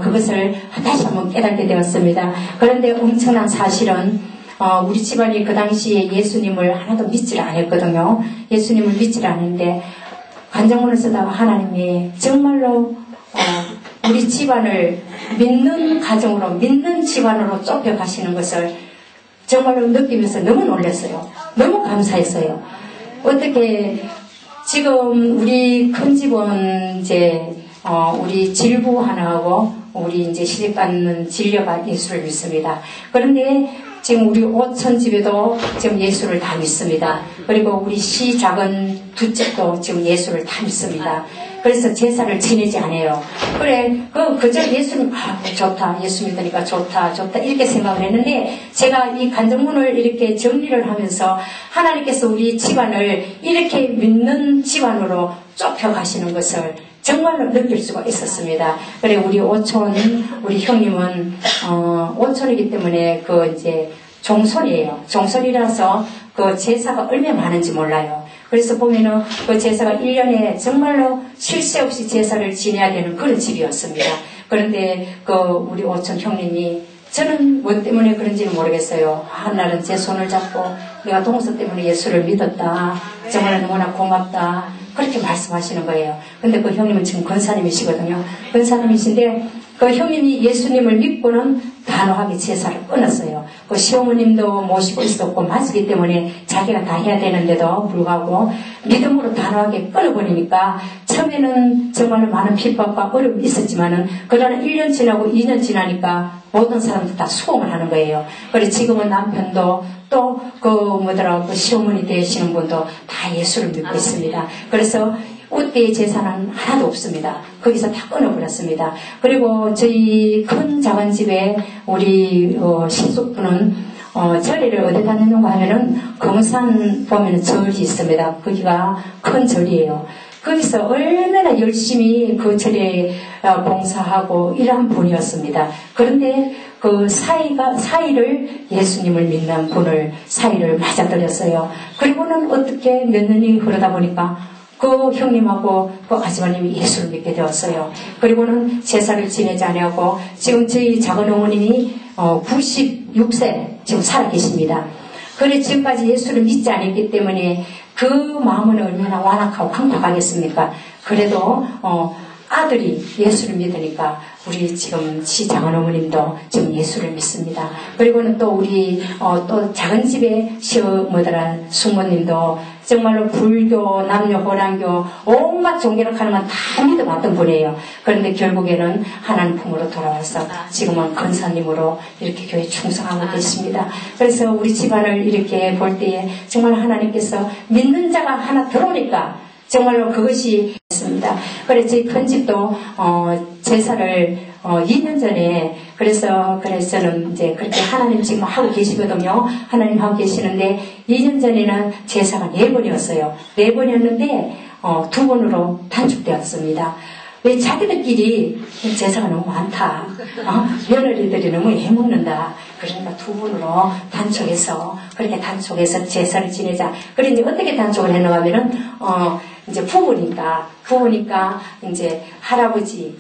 그것을 다시 한번 깨닫게 되었습니다. 그런데 엄청난 사실은 우리 집안이 그 당시에 예수님을 하나도 믿지를 않았거든요. 예수님을 믿지를 않는데 간정문을 쓰다가 하나님이 정말로 우리 집안을 믿는 가정으로 믿는 집안으로 좁혀가시는 것을 정말로 느끼면서 너무 놀랐어요. 너무 감사했어요. 어떻게 지금 우리 큰 집은 이제 우리 질부 하나하고 우리 이제 시집받는 진료가 예수를 믿습니다. 그런데 지금 우리 오천 집에도 지금 예수를 다 믿습니다. 그리고 우리 시 작은 두 집도 지금 예수를 다 믿습니다. 그래서 제사를 지내지 않아요. 그래, 그저 예수님, 좋다. 예수 믿으니까 좋다. 이렇게 생각을 했는데, 제가 이 간정문을 이렇게 정리를 하면서 하나님께서 우리 집안을 이렇게 믿는 집안으로 좁혀가시는 것을 정말로 느낄 수가 있었습니다. 그래, 우리 오촌, 우리 형님은, 오촌이기 때문에 이제 종손이에요. 종손이라서 그 제사가 얼마나 많은지 몰라요. 그래서 보면은 그 제사가 1년에 정말로 쉴 새 없이 제사를 지내야 되는 그런 집이었습니다. 그런데 우리 오촌 형님이 저는 뭐 때문에 그런지는 모르겠어요. 한날은 제 손을 잡고 내가 동서 때문에 예수를 믿었다. 정말 너무나 고맙다. 그렇게 말씀하시는 거예요. 근데 그 형님은 지금 권사님이시거든요. 권사님이신데 그 형님이 예수님을 믿고는 단호하게 제사를 끊었어요. 그 시어머님도 모시고 있었고 맞기 때문에 자기가 다 해야 되는데도 불구하고 믿음으로 단호하게 끊어버리니까 처음에는 정말 많은 핍박과 어려움이 있었지만은 그러나 1년 지나고 2년 지나니까 모든 사람들 다 수긍을 하는 거예요. 그래서 지금은 남편도 또 그 시어머니 되시는 분도 다 예수를 믿고 있습니다. 그래서 옷대의 제사는 하나도 없습니다. 거기서 다 끊어버렸습니다. 그리고 저희 큰 작은 집에 우리 신숙부는 절에를 어디다 넣는가 하면은 금산 보면은 절이 있습니다. 거기가 큰 절이에요. 거기서 얼마나 열심히 그 절에 봉사하고 이러한 분이었습니다. 그런데 그 사이를 예수님을 믿는 분을 사이를 맞아들였어요. 그리고는 어떻게 몇 년이 흐르다 보니까 그 형님하고 그 아주버님이 예수를 믿게 되었어요. 그리고는 제사를 지내지 않고 지금 저희 작은 어머님이 96세 지금 살아계십니다. 그래 지금까지 예수를 믿지 않았기 때문에 그 마음은 얼마나 완악하고 황팍하겠습니까? 그래도 아들이 예수를 믿으니까 우리 지금 작은 어머님도 지금 예수를 믿습니다. 그리고는 또 우리 또 작은 집에 숙모님도 정말로 불교, 남녀, 호랑교 온갖 종교를 하는 건 다 믿어봤던 분이에요. 그런데 결국에는 하나님 품으로 돌아와서 지금은 권사님으로 이렇게 교회 충성하고 계십니다. 그래서 우리 집안을 이렇게 볼 때에 정말 하나님께서 믿는 자가 하나 들어오니까 정말로 그것이 있습니다. 그래서 저희 큰 집도 제사를 2년 전에 그래서 저는 이제 그렇게 하나님 지금 하고 계시거든요. 하나님 하고 계시는데 2년 전에는 제사가 4번이었어요. 4번이었는데 2번으로 단축되었습니다. 왜 자기들끼리 제사가 너무 많다. 며느리들이 너무 해먹는다. 그러니까 두 분으로 단촉해서 그렇게 단촉해서 제사를 지내자. 그래 이제 어떻게 단촉을 했는가 하면은 이제 부부니까 이제 할아버지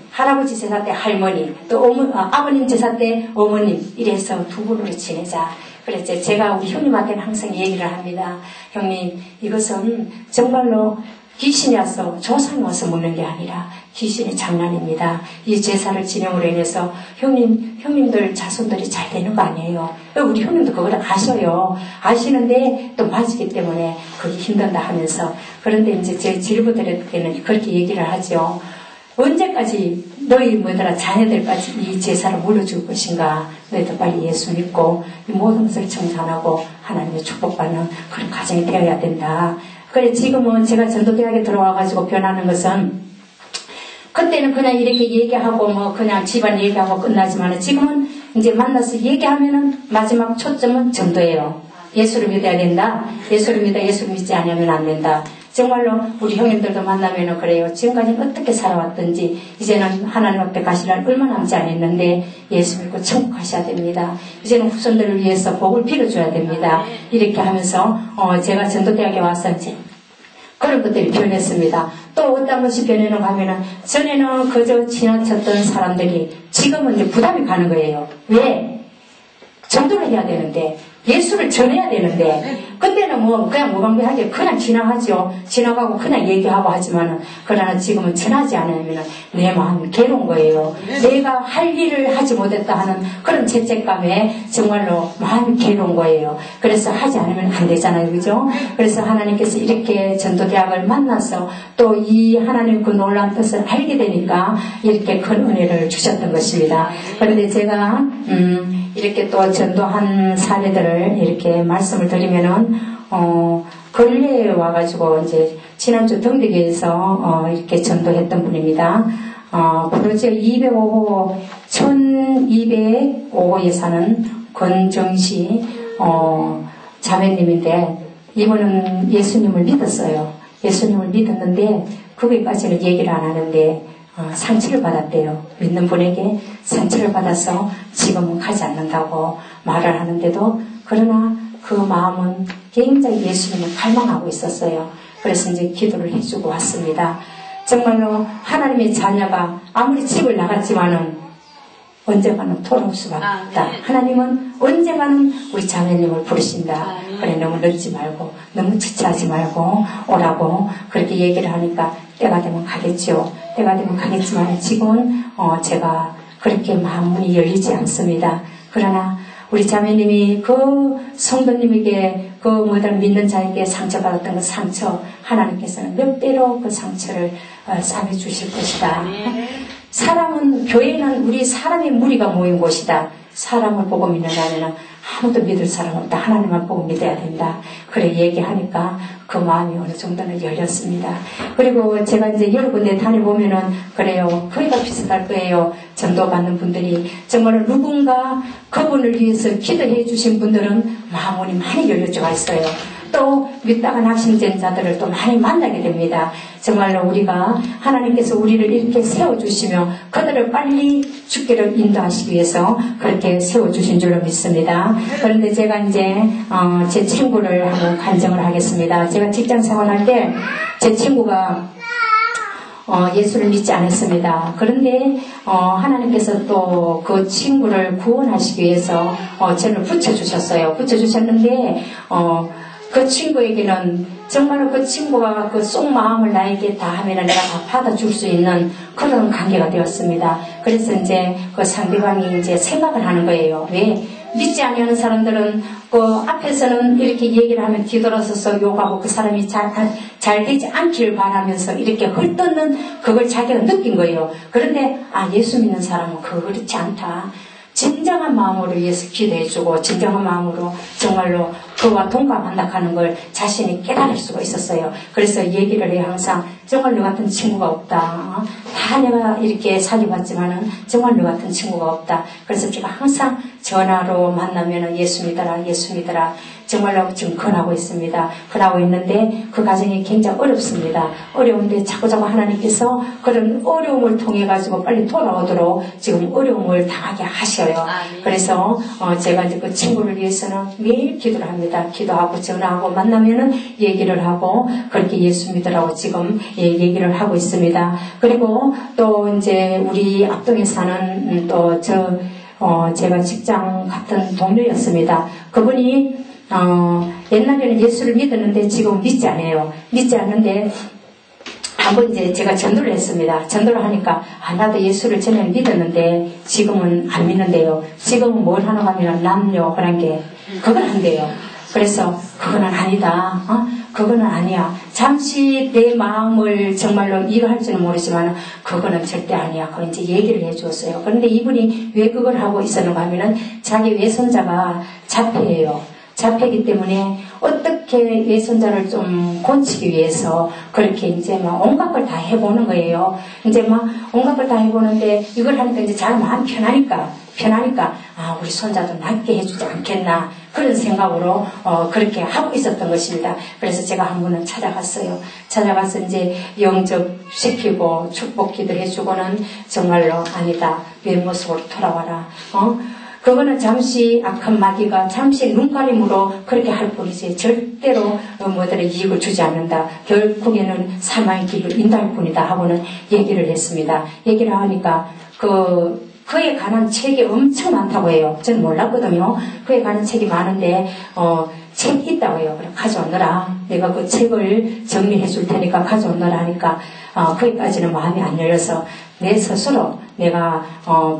제사 때 할머니 또 아버님 제사 때 어머님 이래서 두 분으로 지내자. 그래서 제가 우리 형님한테는 항상 얘기를 합니다. 형님 이것은 정말로 귀신이 와서 조상이 와서 묻는 게 아니라 귀신의 장난입니다. 이 제사를 진행으로 인해서 형님들 자손들이 잘 되는 거 아니에요. 우리 형님도 그걸 아셔요. 아시는데 또 맞기 때문에 그게 힘든다 하면서 그런데 이제 제 질부들에게는 그렇게 얘기를 하죠. 언제까지 너희 자녀들까지 이 제사를 물려줄 것인가. 너희도 빨리 예수 믿고 이 모든 것을 청산하고 하나님의 축복받는 그런 가정이 되어야 된다. 그래 지금은 제가 전도대학에 들어와가지고 변하는 것은 그때는 그냥 이렇게 얘기하고 뭐 그냥 집안 얘기하고 끝나지만 지금은 이제 만나서 얘기하면은 마지막 초점은 전도예요. 예수를 믿어야 된다. 예수를 믿지 않으면 안 된다. 정말로 우리 형님들도 만나면은 그래요. 지금까지 어떻게 살아왔든지 이제는 하나님 앞에 가실 날 얼마 남지 않았는데 예수 믿고 천국 가셔야 됩니다. 이제는 후손들을 위해서 복을 빌어줘야 됩니다. 이렇게 하면서 제가 전도대학에 와서 이제 그런 것들이 변했습니다. 또 어떤 것이 변해는가 하면은 전에는 그저 지나쳤던 사람들이 지금은 이제 부담이 가는 거예요. 왜? 전도를 해야 되는데 예수를 전해야 되는데 그때는 뭐 그냥 무방비하게 그냥 지나가죠. 지나가고 그냥 얘기하고 하지만은 그러나 지금은 전하지 않으면 내 마음이 괴로운 거예요. 내가 할 일을 하지 못했다 하는 그런 죄책감에 정말로 마음이 괴로운 거예요. 그래서 하지 않으면 안 되잖아요. 그죠? 그래서 하나님께서 이렇게 전도대학을 만나서 또 이 하나님 그 놀라운 뜻을 알게 되니까 이렇게 큰 은혜를 주셨던 것입니다. 그런데 제가 이렇게 또 전도한 사례들을 이렇게 말씀을 드리면은, 근래에 와가지고 이제 지난주 등대교에서 이렇게 전도했던 분입니다. 프로젝트 205호, 1205호에 사는 권정시, 자매님인데, 이분은 예수님을 믿었어요. 예수님을 믿었는데, 거기까지는 얘기를 안 하는데, 상처를 받았대요. 믿는 분에게 상처를 받아서 지금은 가지 않는다고 말을 하는데도 그러나 그 마음은 굉장히 예수님을 갈망하고 있었어요. 그래서 이제 기도를 해주고 왔습니다. 정말로 하나님의 자녀가 아무리 집을 나갔지만은 언젠가는 돌아올 수밖에 없다. 하나님은 언젠가는 우리 자매님을 부르신다. 그래 너무 늦지 말고 너무 지체하지 말고 오라고 그렇게 얘기를 하니까 때가 되면 가겠죠. 때가 되면 가겠지만 지금은 제가 그렇게 마음문이 열리지 않습니다. 그러나 우리 자매님이 그 성도님에게 믿는 자에게 상처받았던 그 상처 하나님께서는 몇 배로 그 상처를 싸매 주실 것이다. 사람은 교회는 우리 사람의 무리가 모인 곳이다. 사람을 보고 믿는다면 아무도 믿을 사람 없다. 하나님만 보고 믿어야 된다. 그래 얘기하니까 그 마음이 어느 정도는 열렸습니다. 그리고 제가 이제 여러 군데 다녀보면은 그래요. 거의가 비슷할 거예요. 전도받는 분들이 정말 누군가 그분을 위해서 기도해 주신 분들은 마음이 많이 열려져 있어요. 또 믿다가 낙심된 자들을 또 많이 만나게 됩니다. 정말로 우리가 하나님께서 우리를 이렇게 세워주시며 그들을 빨리 죽기를 인도하시기 위해서 그렇게 세워주신 줄로 믿습니다. 그런데 제가 이제 제 친구를 한번 간증을 하겠습니다. 제가 직장 생활할 때 제 친구가 예수를 믿지 않았습니다. 그런데 하나님께서 또 그 친구를 구원하시기 위해서 저를 붙여주셨어요. 붙여주셨는데 그 친구에게는 정말로 그 친구가 그 속 마음을 나에게 다 하면 내가 다 받아줄 수 있는 그런 관계가 되었습니다. 그래서 이제 그 상대방이 이제 생각을 하는 거예요. 왜? 믿지 아니하는 사람들은 그 앞에서는 이렇게 얘기를 하면 뒤돌아서서 욕하고 그 사람이 잘 되지 않기를 바라면서 이렇게 헐뜯는 그걸 자기가 느낀 거예요. 그런데 예수 믿는 사람은 그렇지 않다. 진정한 마음으로 위해서 기도해주고 진정한 마음으로 정말로 그와 동감한다 하는 걸 자신이 깨달을 수가 있었어요. 그래서 얘기를 해요. 항상 정말 너 같은 친구가 없다. 다 내가 이렇게 사귀어봤지만은 정말 너 같은 친구가 없다. 그래서 제가 항상 전화로 만나면은 예수 믿어라, 예수 믿어라. 정말로 지금 권하고 있습니다. 권하고 있는데 그 과정이 굉장히 어렵습니다. 어려운데 자꾸자꾸 하나님께서 그런 어려움을 통해 가지고 빨리 돌아오도록 지금 어려움을 당하게 하셔요. 그래서 제가 이제 그 친구를 위해서는 매일 기도를 합니다. 기도하고 전화하고 만나면은 얘기를 하고 그렇게 예수 믿으라고 지금 얘기를 하고 있습니다. 그리고 또 이제 우리 앞동에 사는 또 제가 직장 같은 동료였습니다. 그분이 옛날에는 예수를 믿었는데 지금 믿지 않아요. 믿지 않는데 한번 이제 제가 전도를 했습니다. 전도를 하니까 나도 예수를 전에는 믿었는데 지금은 안 믿는데요. 지금은 뭘 하나 하면 남녀 그런 게 그건 한대요. 그래서 그거는 아니다. 그거는 아니야. 잠시 내 마음을 정말로 이해할지는 모르지만 그거는 절대 아니야. 그걸 이제 얘기를 해주었어요. 그런데 이분이 왜 그걸 하고 있었는가 하면은 자기 외손자가 자폐예요. 자폐이기 때문에 어떻게 외손자를 좀 고치기 위해서 그렇게 이제 막 온갖 걸 다 해보는 거예요. 이제 막 온갖 걸 다 해보는데 이걸 하니까 이제 자기 마음 편하니까 우리 손자도 낫게 해주지 않겠나 그런 생각으로 그렇게 하고 있었던 것입니다. 그래서 제가 한 번은 찾아갔어요. 찾아가서 이제 영접시키고 축복기도 해주고는 정말로 아니다.原모습으로 돌아와라. 그거는 잠시 악한 마귀가 잠시 눈가림으로 그렇게 할 뿐이지 절대로 뭐들의 이익을 주지 않는다. 결국에는 사망의 길을 인도할 뿐이다 하고는 얘기를 했습니다. 얘기를 하니까 그에 관한 책이 엄청 많다고 해요. 저는 몰랐거든요. 그에 관한 책이 많은데 책이 있다고 해요. 그래 가져오너라. 내가 그 책을 정리해 줄 테니까 가져오너라 하니까 거기까지는 마음이 안 열려서 내 스스로 내가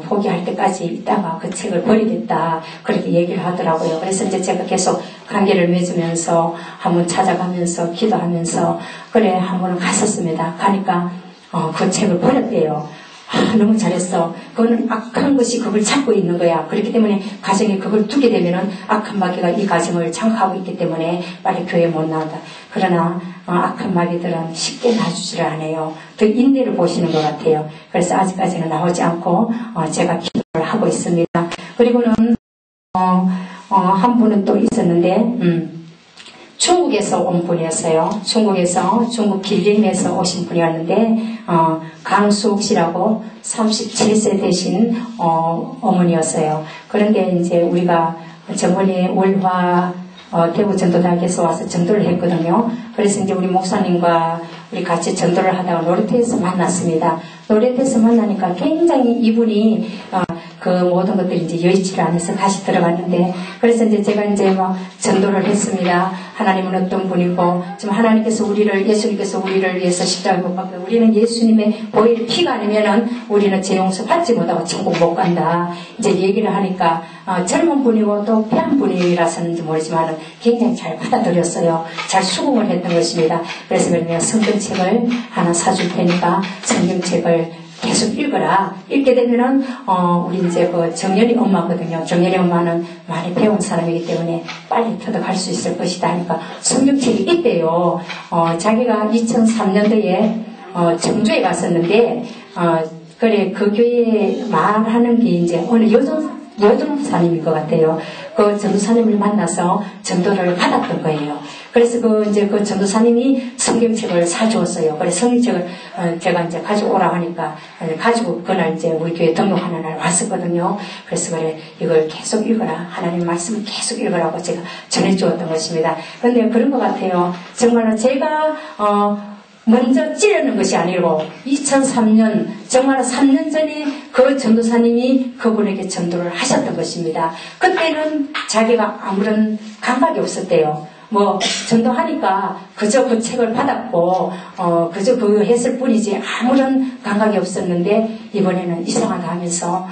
포기할 때까지 있다가 그 책을 버리겠다 그렇게 얘기를 하더라고요. 그래서 이제 제가 계속 관계를 맺으면서 한번 찾아가면서 기도하면서 그래 한번 갔었습니다. 가니까 그 책을 버렸대요. 너무 잘했어. 그거는 악한 것이 그걸 잡고 있는 거야. 그렇기 때문에 가정에 그걸 두게 되면은 악한 마귀가 이 가정을 장악하고 있기 때문에 빨리 교회 못 나온다. 그러나 악한 마귀들은 쉽게 놔주지를 않아요. 더 인내를 보시는 것 같아요. 그래서 아직까지는 나오지 않고 제가 기도를 하고 있습니다. 그리고는 한 분은 또 있었는데 중국에서 온 분이었어요. 중국 길림에서 오신 분이었는데 강수옥 씨라고 37세 되신 어머니였어요. 그런데 이제 우리가 정원이 월화 대구 전도대학에서 와서 전도를 했거든요. 그래서 이제 우리 목사님과 우리 같이 전도를 하다가 놀이터에서 만났습니다. 놀이터에서 만나니까 굉장히 이분이 그 모든 것들이 이제 여의치를 않아서 다시 들어갔는데 그래서 이제 제가 이제 막 전도를 했습니다. 하나님은 어떤 분이고 지금 하나님께서 예수님께서 우리를 위해서 십자가에 못 박혀 우리는 예수님의 보혈 피가 아니면은 우리는 제 용서 받지 못하고 천국 못 간다. 이제 얘기를 하니까 젊은 분이고 또 폐한 분이라서는지 모르지만 굉장히 잘 받아들였어요. 잘 수긍을 했던 것입니다. 그래서 내가 성경책을 하나 사줄 테니까 성경책을 계속 읽어라. 읽게 되면은, 우리 이제 정연이 엄마거든요. 정연이 엄마는 많이 배운 사람이기 때문에 빨리 터득할 수 있을 것이다 하니까 성경책이 있대요. 자기가 2003년도에, 청주에 갔었는데, 그래, 그 교회에 말하는 게 이제 어느 여전사님인 것 같아요. 그 전도사님을 만나서 전도를 받았던 거예요. 그래서 그 전도사님이 성경책을 사주었어요. 그래서 성경책을 제가 이제 가져오라 하니까 가지고 그날 이제 우리 교회 등록하는 날 왔었거든요. 그래서 그래 이걸 계속 읽어라. 하나님 말씀을 계속 읽으라고 제가 전해주었던 것입니다. 그런데 그런 것 같아요. 정말로 제가 먼저 찌르는 것이 아니고 2003년 정말 3년 전에 그 전도사님이 그분에게 전도를 하셨던 것입니다. 그때는 자기가 아무런 감각이 없었대요. 전도하니까 그저 그 책을 받았고 그저 그거 했을 뿐이지 아무런 감각이 없었는데 이번에는 이상하다 하면서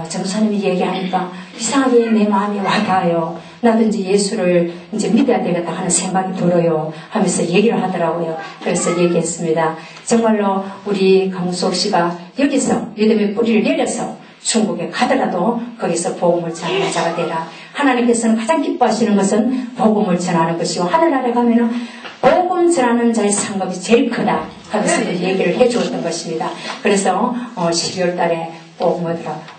전도사님이 얘기하니까 이상하게 내 마음이 와닿아요. 나도 이제 예수를 이제 믿어야 되겠다 하는 생각이 들어요 하면서 얘기를 하더라고요. 그래서 얘기했습니다. 정말로 우리 강수옥 씨가 여기서 믿음의 뿌리를 내려서 중국에 가더라도 거기서 복음을 전하는 자가 되라. 하나님께서는 가장 기뻐하시는 것은 복음을 전하는 것이고 하늘나라에 가면은 복음 전하는 자의 상급이 제일 크다. 하면서 얘기를 해주었던 것입니다. 그래서 12월 달에 꼭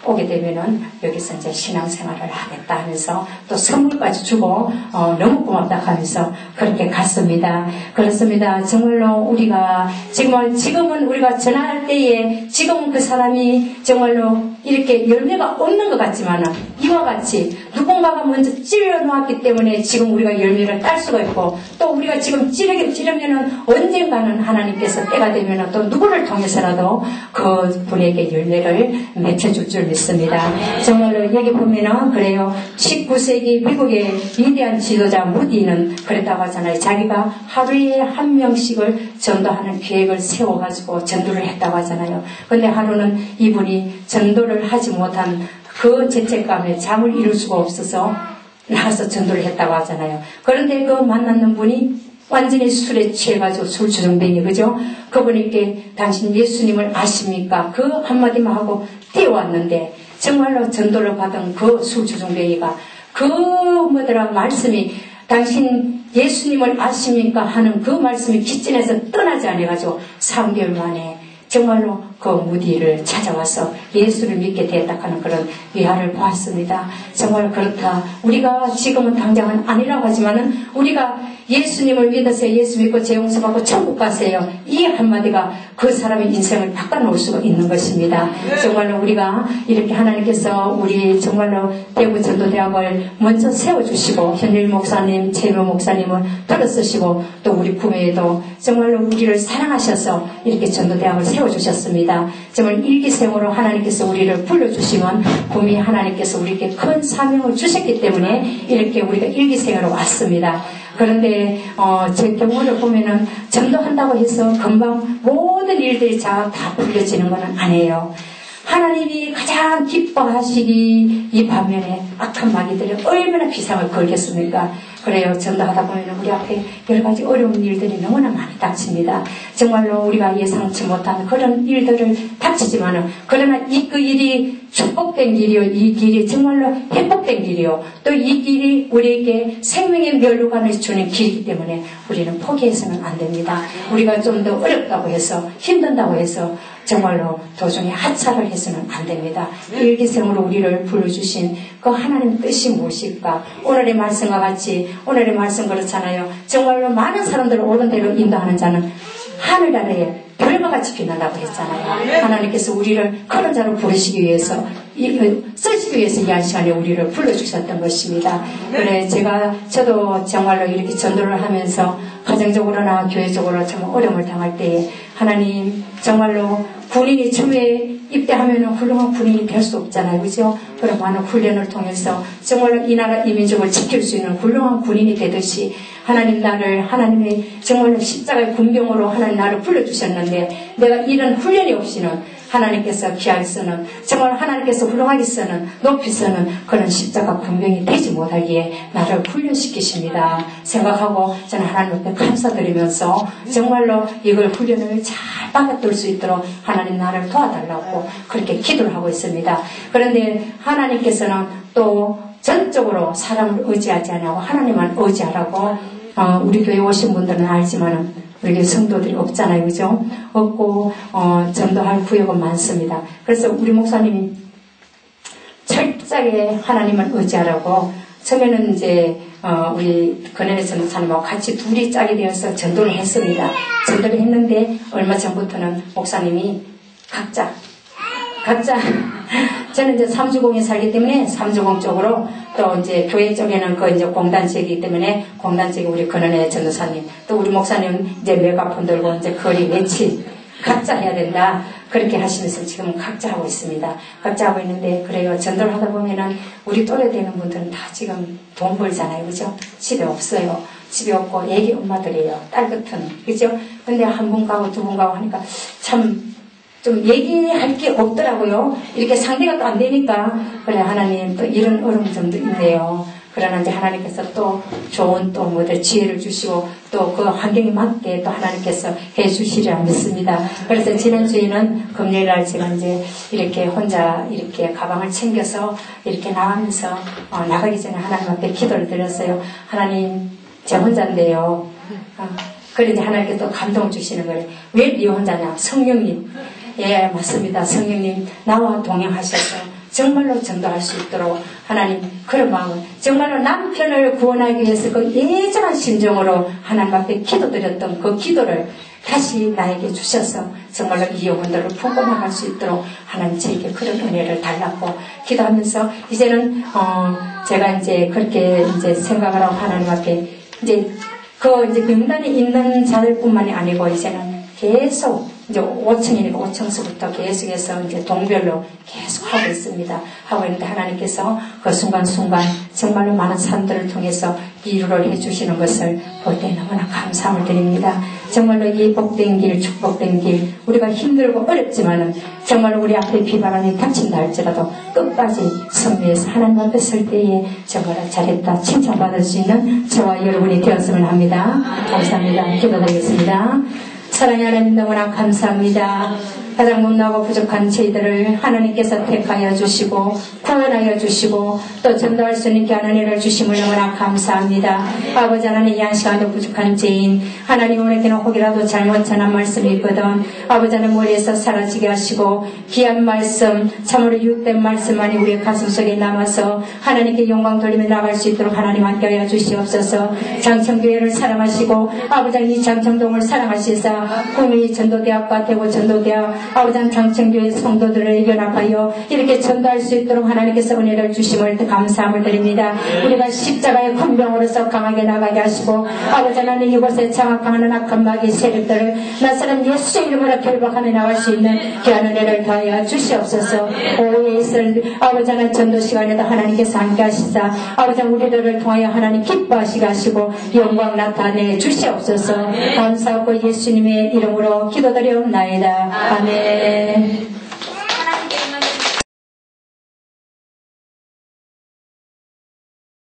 오게 되면은 여기서 이제 신앙생활을 하겠다 하면서 또 선물까지 주고 너무 고맙다 하면서 그렇게 갔습니다. 그렇습니다. 정말로 우리가 지금은 우리가 전화할 때에 지금은 그 사람이 정말로 이렇게 열매가 없는 것 같지만은 이와 같이 누군가가 먼저 찔러 놓았기 때문에 지금 우리가 열매를 딸 수가 있고 또 우리가 지금 찌르면은 언젠가는 하나님께서 때가 되면은 또 누구를 통해서라도 그 분에게 열매를 맺혀줄 줄 믿습니다. 정말로 여기 보면은 그래요. 19세기 미국의 위대한 지도자 무디는 그랬다고 하잖아요. 자기가 하루에 한 명씩을 전도하는 계획을 세워가지고 전도를 했다고 하잖아요. 근데 하루는 이분이 전도를 하지 못한 그 죄책감에 잠을 이룰 수가 없어서 나가서 전도를 했다고 하잖아요. 그런데 그 만났는 분이 완전히 술에 취해가지고 술주정뱅이, 그죠? 그분에게 당신 예수님을 아십니까? 그 한마디만 하고 뛰어왔는데 정말로 전도를 받은 그 술주정뱅이가 그 말씀이 당신 예수님을 아십니까? 하는 그 말씀이 기진에서 떠나지 않아가지고 3개월 만에 정말로 그 무디를 찾아와서 예수를 믿게 되었다 하는 그런 위화를 보았습니다. 정말 그렇다. 우리가 지금은 당장은 아니라고 하지만은 우리가 예수님을 믿어서 예수 믿고 죄 용서받고 천국 가세요. 이 한마디가 그 사람의 인생을 바꿔놓을 수가 있는 것입니다. 정말로 우리가 이렇게 하나님께서 우리 정말로 대구 전도대학을 먼저 세워주시고 현일 목사님, 최로 목사님을 들어쓰시고 또 우리 구매에도 정말로 우리를 사랑하셔서 이렇게 전도대학을 세워주셨습니다. 정말 일기생으로 하나님께서 우리를 불러주시면 구매 하나님께서 우리에게 큰 사명을 주셨기 때문에 이렇게 우리가 일기생으로 왔습니다. 그런데 제 경우를 보면은 전도한다고 해서 금방 모든 일들이 다 풀려지는 건 아니에요. 하나님이 가장 기뻐하시기 이 반면에 악한 마귀들이 얼마나 비상을 걸겠습니까? 그래요. 전도하다 보면 우리 앞에 여러 가지 어려운 일들이 너무나 많이 닥칩니다. 정말로 우리가 예상치 못한 그런 일들을 닥치지만은 그러나 그 일이 축복된 길이요. 이 길이 정말로 행복된 길이요. 또 이 길이 우리에게 생명의 멸류관을 주는 길이기 때문에 우리는 포기해서는 안 됩니다. 우리가 좀 더 어렵다고 해서 힘든다고 해서 정말로 도중에 하차를 해서는 안 됩니다. 일기생으로 우리를 불러주신 그 하나님 뜻이 무엇일까? 오늘의 말씀과 같이 오늘의 말씀 그렇잖아요. 정말로 많은 사람들을 옳은 대로 인도하는 자는 하늘 아래에 별과 같이 빛난다고 했잖아요. 하나님께서 우리를 그런 자로 부르시기 위해서 쓰시기 위해서 이 한 시간에 우리를 불러주셨던 것입니다. 그래 저도 정말로 이렇게 전도를 하면서 가정적으로나 교회적으로 참 어려움을 당할 때에 하나님 정말로 군인이 처음에 입대하면 훌륭한 군인이 될 수 없잖아요. 그죠? 그런 많은 훈련을 통해서 정말로 이 나라 이 민족을 지킬 수 있는 훌륭한 군인이 되듯이 하나님의 정말로 십자가의 군병으로 하나님 나를 불러주셨는데 내가 이런 훈련이 없이는 하나님께서 귀하게 쓰는 정말 하나님께서 훌륭하게 쓰는 높이 쓰는 그런 십자가 군병이 되지 못하기에 나를 훈련시키십니다. 생각하고 저는 하나님 앞에 감사드리면서 정말로 이걸 훈련을 잘 받아들 수 있도록 하나님 나를 도와달라고 그렇게 기도를 하고 있습니다. 그런데 하나님께서는 또 전적으로 사람을 의지하지 않고 하나님만 의지하라고 우리 교회 오신 분들은 알지만은 우리 교회 성도들이 없잖아요. 그죠? 없고 전도할 구역은 많습니다. 그래서 우리 목사님이 철저하게 하나님을 의지하라고 처음에는 이제 우리 근현의 전도사님하고 같이 둘이 짝이 되어서 전도를 했습니다. 전도를 했는데 얼마 전부터는 목사님이 각자 저는 이제 삼주공에 살기 때문에 삼주공 쪽으로 또 이제 교회 쪽에는 그 이제 공단 지역이기 때문에 공단 지역에 우리 근현의 전도사님 또 우리 목사님 이제 메가폰 들고 이제 거리 외치 각자 해야 된다 그렇게 하시면서 지금은 각자 하고 있습니다. 각자 하고 있는데 그래요. 전도를 하다 보면은 우리 또래 되는 분들은 다 지금 돈 벌잖아요. 그죠? 집에 없어요. 집에 없고 애기 엄마들이에요. 딸 같은 그죠? 근데 한 분 가고 두 분 가고 하니까 참 좀 얘기할 게 없더라고요. 이렇게 상대가 또 안 되니까 그래 하나님 또 이런 어려운 점도 있네요. 그러나 이제 하나님께서 또 좋은 또 뭐들 지혜를 주시고 또 그 환경에 맞게 또 하나님께서 해주시리라 믿습니다. 그래서 지난주에는 금요일날 제가 이제 이렇게 혼자 이렇게 가방을 챙겨서 이렇게 나가면서 나가기 전에 하나님 앞에 기도를 드렸어요. 하나님 제 혼자인데요. 그런데 하나님께 또 감동을 주시는 거예요. 왜 네 혼자냐? 성령님. 예, 맞습니다. 성령님 나와 동행하셔서 정말로 전도할 수 있도록 하나님 그런 마음을 정말로 남편을 구원하기 위해서 그 예전한 심정으로 하나님 앞에 기도드렸던 그 기도를 다시 나에게 주셔서 정말로 이 영혼들을 품고 나갈 수 있도록 하나님 저에게 그런 은혜를 달라고 기도하면서 이제는 제가 이제 그렇게 이제 생각을 하고 하나님 앞에 이제 이제 명단에 있는 자들뿐만이 아니고 이제는 계속 이제 5층이니까 5층서부터 계속해서 이제 동별로 계속 하고 있습니다. 하고 있는데 하나님께서 그 순간순간 정말로 많은 사람들을 통해서 이루를 해주시는 것을 볼 때 너무나 감사함을 드립니다. 정말로 이 복된 길, 축복된 길, 우리가 힘들고 어렵지만은 정말로 우리 앞에 비바람이 닥친다 할지라도 끝까지 승리해서 하나님 앞에 설 때에 정말 잘했다 칭찬받을 수 있는 저와 여러분이 되었으면 합니다. 감사합니다. 기도드리겠습니다. 사랑의 하나님 너무나 감사합니다. 가장 못나고 부족한 저희들을 하나님께서 택하여 주시고 구원하여 주시고 또 전도할 수 있게 하는 은혜를 주심을 너무나 감사합니다. 아버지 하나님 이 한 시간도 부족한 죄인 하나님 오늘께는 혹이라도 잘못 전한 말씀이 있거든 아버지 하나님 머리에서 사라지게 하시고 귀한 말씀 참으로 유익된 말씀만이 우리의 가슴속에 남아서 하나님께 영광 돌리며 나갈 수 있도록 하나님 함께하여 주시옵소서. 장청교회를 사랑하시고 아버지 하나님 이 장청동을 사랑하시사 구미 전도대학과 대구 전도대학 아버지 하나님 장청교회 성도들을 연합하여 이렇게 전도할 수 있도록 하나님께서 은혜를 주심을 감사함을 드립니다. 우리가 십자가의 군병으로서 강하게 나가게 하시고 아버지 하나님 이곳에 장악하는 악한 마귀 세력들을 나사는 예수의 이름으로 결박하며 나갈 수 있는 귀한 은혜를 더하여 주시옵소서. 오후에 있을 아버지 하나님 전도 시간에도 하나님께서 함께 하시사 아버지 하나님 우리들을 통하여 하나님 기뻐하시게 하시고 영광 나타내 주시옵소서. 감사하고 예수님의 이름으로 기도드리옵나이다. 아멘.